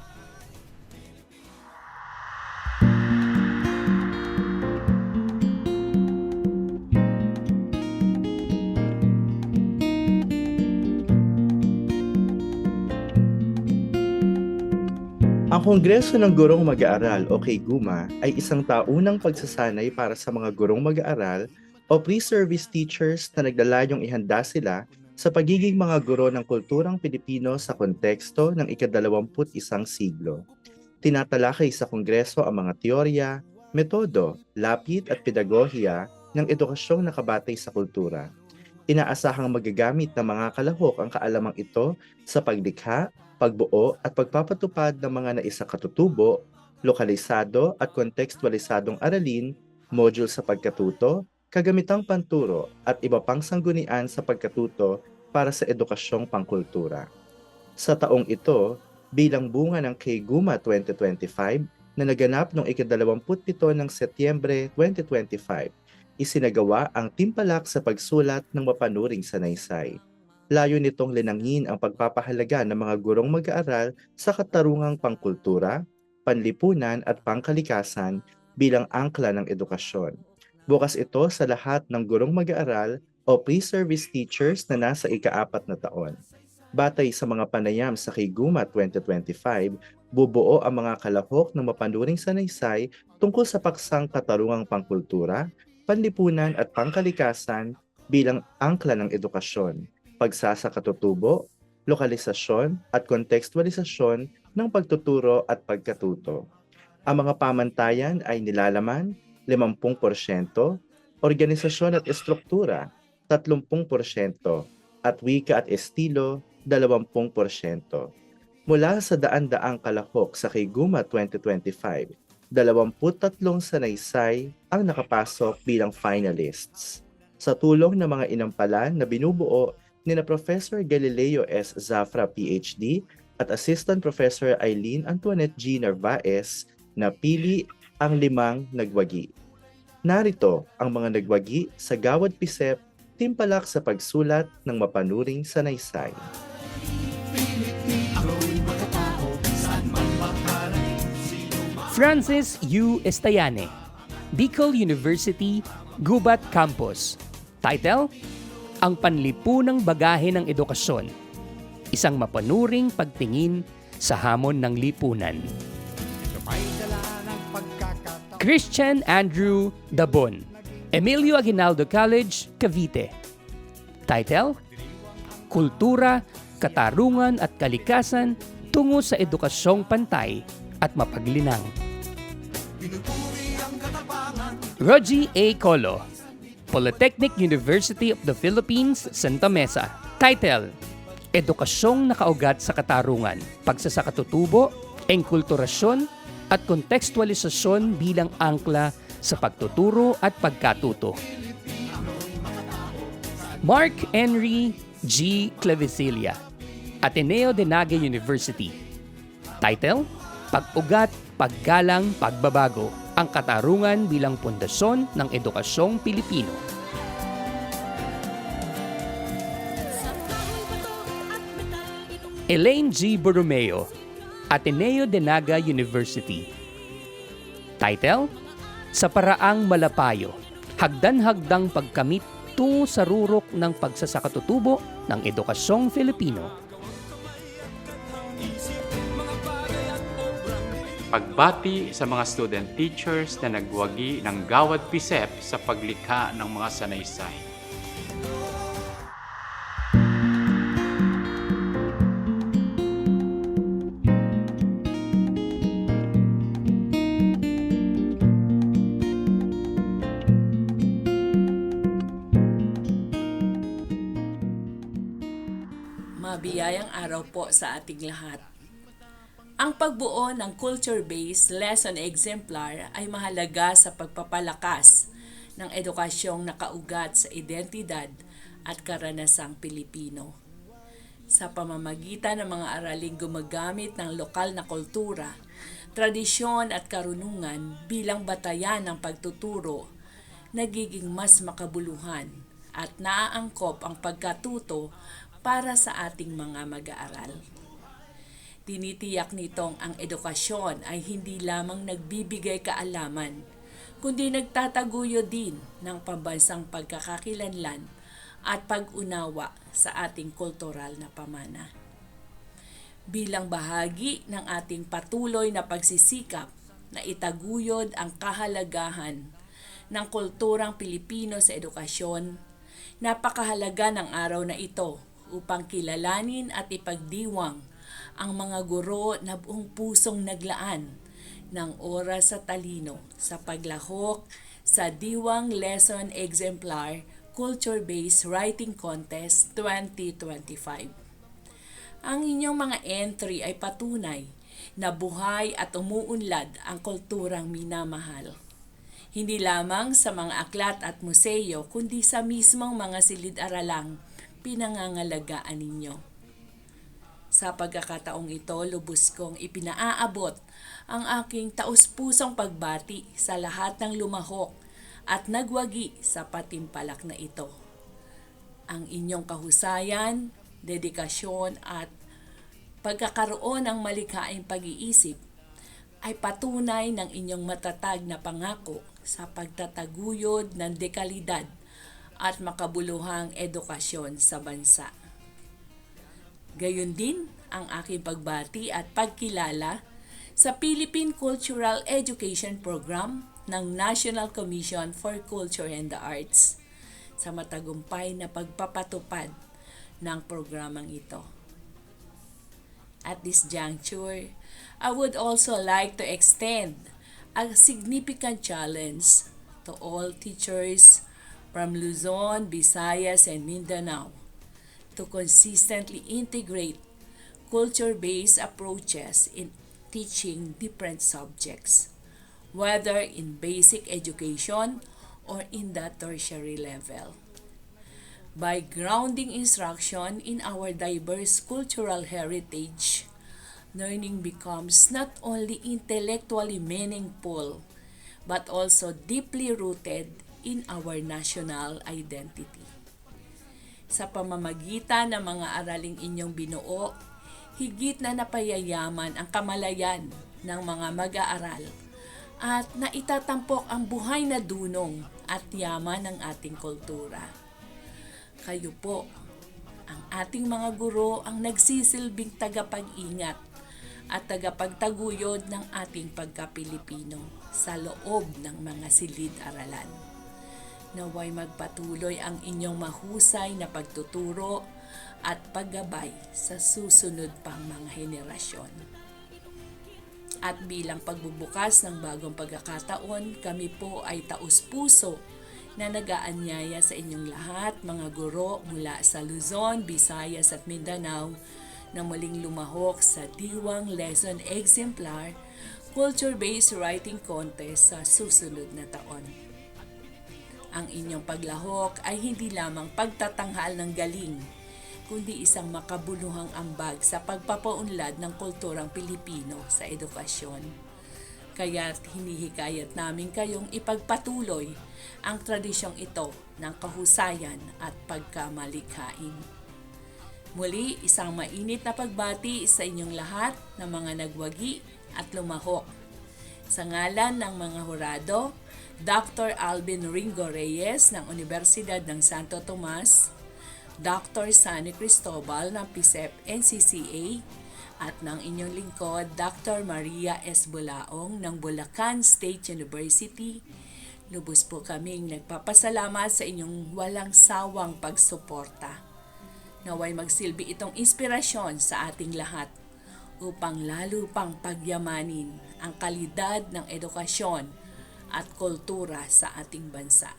Speaker 12: Ang Kongreso ng Gurong Mag-aaral o KGUMA ay isang taunang pagsasanay para sa mga gurong mag-aaral o pre-service teachers na naglalayong ihanda sila sa pagiging mga guro ng kulturang Pilipino sa konteksto ng ika-21 siglo. Tinatalakay sa Kongreso ang mga teorya, metodo, lapit at pedagohiya ng edukasyong nakabatay sa kultura. Inaasahang magagamit ng mga kalahok ang kaalamang ito sa paglikha, pagbuo at pagpapatupad ng mga naisakatutubo, lokalisado at kontekstualisadong aralin, module sa pagkatuto, kagamitang panturo at iba pang sanggunian sa pagkatuto para sa edukasyong pangkultura. Sa taong ito, bilang bunga ng KGUMA 2025 na naganap noong ika-27 ng Setyembre 2025, isinagawa ang timpalak sa pagsulat ng mapanuring sanaysay. Layo nitong linangin ang pagpapahalaga ng mga gurong mag-aaral sa katarungang pangkultura, panlipunan at pangkalikasan bilang angkla ng edukasyon. Bukas ito sa lahat ng gurong mag-aaral o pre-service teachers na nasa ika-4 na taon. Batay sa mga panayam sa KGUMA 2025, bubuo ang mga kalahok ng mapanuring sanaysay tungkol sa paksang katarungang pangkultura, panlipunan at pangkalikasan bilang angkla ng edukasyon, pagsasakatutubo, lokalisasyon at kontekstualisasyon ng pagtuturo at pagkatuto. Ang mga pamantayan ay nilalaman 50%, organisasyon at estruktura 30%, at wika at estilo 20%. Mula sa daan-daang kalahok sa KGUMA 2025, 23 sanaysay ang nakapasok bilang finalists. Sa tulong ng mga inampalan na binubuo nina Professor Galileo S. Zafra PhD at Assistant Professor Eileen Antoinette G. Narvaez, napili ang 5 nagwagi. Narito ang mga nagwagi sa Gawad PISEP timpalak sa pagsulat ng mapanuring sanaysay.
Speaker 10: Francis U. Estayane, Bicol University, Gubat Campus. Title: Ang panlipunang bagahe ng edukasyon. Isang mapanuring pagtingin sa hamon ng lipunan. Christian Andrew Dabon, Emilio Aguinaldo College, Cavite. Title: Kultura, Katarungan at Kalikasan tungo sa edukasyong pantay at mapaglinang. Rogie A. Colo, Polytechnic University of the Philippines, Santa Mesa. Title: Edukasyong nakaugat sa katarungan, pagsasakatutubo, engkulturasyon at kontekstualisasyon bilang angkla sa pagtuturo at pagkatuto. Mark Henry G. Clavicilia, Ateneo de Naga University. Title: Pag-ugat, paggalang, pagbabago, ang katarungan bilang pundasyon ng edukasyong Pilipino. Elaine G. Borromeo, Ateneo de Naga University. Title: Sa paraang malapayo, hagdan-hagdang pagkamit tungo sa rurok ng pagsasakatutubo ng edukasyong Filipino.
Speaker 7: Pagbati sa mga student teachers na nagwagi ng Gawad PISEP sa paglikha ng mga sanaysay.
Speaker 13: Mabiyayang araw po sa ating lahat. Ang pagbuo ng culture-based lesson exemplar ay mahalaga sa pagpapalakas ng edukasyong nakaugat sa identidad at karanasang Pilipino. Sa pamamagitan ng mga araling gumagamit ng lokal na kultura, tradisyon at karunungan bilang batayan ng pagtuturo, nagiging mas makabuluhan at naaangkop ang pagkatuto para sa ating mga mag-aaral. Tinitiyak nitong ang edukasyon ay hindi lamang nagbibigay kaalaman, kundi nagtataguyod din ng pambansang pagkakakilanlan at pag-unawa sa ating kultural na pamana. Bilang bahagi ng ating patuloy na pagsisikap na itaguyod ang kahalagahan ng kulturang Pilipino sa edukasyon, napakahalaga ng araw na ito upang kilalanin at ipagdiwang ang mga guro na buong pusong naglaan ng oras sa talino sa paglahok sa Diwang Lesson Exemplar Culture-Based Writing Contest 2025. Ang inyong mga entry ay patunay na buhay at umuunlad ang kulturang minamahal. Hindi lamang sa mga aklat at museo, kundi sa mismong mga silid-aralang pinangangalagaan ninyo. Sa pagkakataong ito, lubos kong ipinaaabot ang aking taus-pusong pagbati sa lahat ng lumahok at nagwagi sa patimpalak na ito. Ang inyong kahusayan, dedikasyon at pagkakaroon ng malikhaing pag-iisip ay patunay ng inyong matatag na pangako sa pagtataguyod ng dekalidad at makabuluhang edukasyon sa bansa. Gayon din ang aking pagbati at pagkilala sa Philippine Cultural Education Program ng National Commission for Culture and the Arts sa matagumpay na pagpapatupad ng programang ito. At this juncture, I would also like to extend a significant challenge to all teachers from Luzon, Visayas, and Mindanao to consistently integrate culture-based approaches in teaching different subjects, whether in basic education or in the tertiary level. By grounding instruction in our diverse cultural heritage, learning becomes not only intellectually meaningful, but also deeply rooted in our national identity. Sa pamamagitan ng mga araling inyong binuo, higit na napayayaman ang kamalayan ng mga mag-aaral at naitatampok ang buhay na dunong at yaman ng ating kultura. Kayo po, ang ating mga guro ang nagsisilbing tagapag-ingat at tagapagtaguyod ng ating pagka-Pilipino sa loob ng mga silid-aralan. Naway magpatuloy ang inyong mahusay na pagtuturo at paggabay sa susunod pang mga henerasyon. At bilang pagbubukas ng bagong pagkakataon, kami po ay taus-puso na nag-aanyaya sa inyong lahat, mga guro mula sa Luzon, Visayas at Mindanao, na muling lumahok sa Diwang Lesson Exemplar Culture-Based Writing Contest sa susunod na taon. Ang inyong paglahok ay hindi lamang pagtatanghal ng galing, kundi isang makabuluhang ambag sa pagpapaunlad ng kulturang Pilipino sa edukasyon. Kaya't hinihikayat namin kayong ipagpatuloy ang tradisyong ito ng kahusayan at pagkamalikhain. Muli, isang mainit na pagbati sa inyong lahat na mga nagwagi at lumahok. Sa ngalan ng mga hurado, Dr. Alvin Ringo Reyes ng Universidad ng Santo Tomas, Dr. Sunny Cristobal ng PSEP NCCA, at ng inyong lingkod, Dr. Maria S. Bulaong ng Bulacan State University. Lubos po kaming nagpapasalamat sa inyong walang sawang pagsuporta. Naway magsilbi itong inspirasyon sa ating lahat upang lalo pang pagyamanin ang kalidad ng edukasyon at kultura sa ating bansa.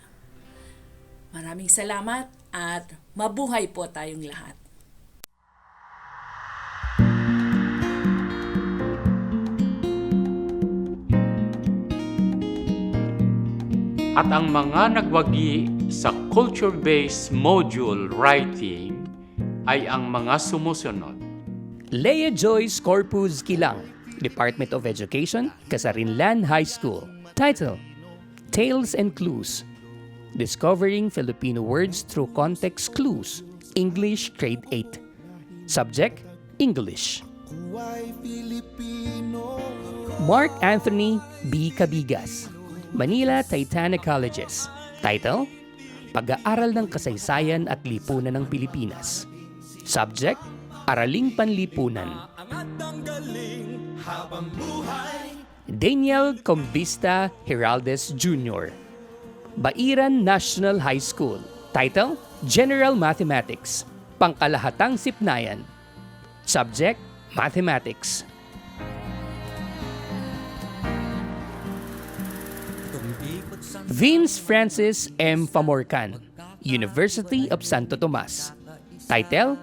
Speaker 13: Maraming salamat at mabuhay po tayong lahat.
Speaker 7: At ang mga nagwagi sa culture-based module writing ay ang mga sumusunod.
Speaker 10: Lea Joyce Corpus Kilang, Department of Education, Casarinlan High School. Title: Tales and Clues. Discovering Filipino Words Through Context Clues. English, Grade 8. Subject: English. Mark Anthony B. Cabigas, Manila Titanic Colleges. Title: Pag-aaral ng kasaysayan at lipunan ng Pilipinas. Subject: Araling Panlipunan. Daniel Combista Heraldes Jr., Bairan National High School. Title: General Mathematics. Pangkalahatang Sipnayan. Subject: Mathematics. Vince Francis M. Famorcan, University of Santo Tomas. Title: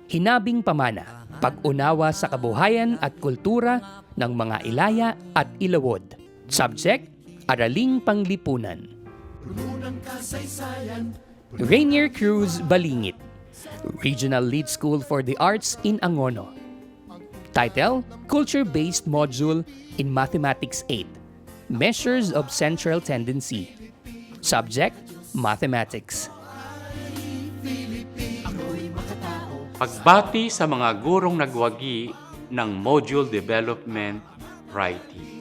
Speaker 10: Hinabing Pamana. Pag-unawa sa kabuhayan at kultura ng mga Ilaya at Ilawod. Subject: Araling Panglipunan. Rainier Cruz Balingit, Regional Lead School for the Arts in Angono. Title: Culture-Based Module in Mathematics 8. Measures of Central Tendency. Subject: Mathematics.
Speaker 7: Pagbati sa mga gurong nagwagi ng Module Development Writing.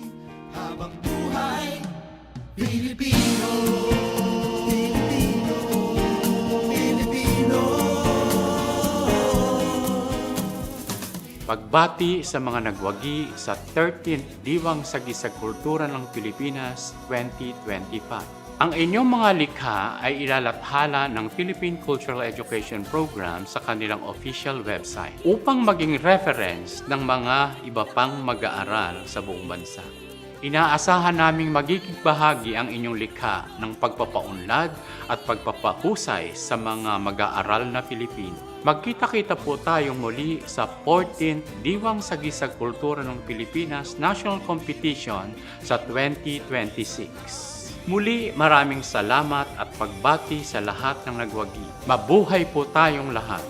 Speaker 7: Pagbati sa mga nagwagi sa 13th Diwang Sagisag Kultura ng Pilipinas 2025. Ang inyong mga likha ay ilalathala ng Philippine Cultural Education Program sa kanilang official website upang maging reference ng mga iba pang mag-aaral sa buong bansa. Inaasahan naming magiging bahagi ang inyong likha ng pagpapaunlad at pagpapahusay sa mga mag-aaral na Pilipino. Magkita-kita po tayong muli sa 14th Diwang Sagisag Kultura ng Pilipinas National Competition sa 2026. Muli, maraming salamat at pagbati sa lahat ng nagwagi. Mabuhay po tayong lahat.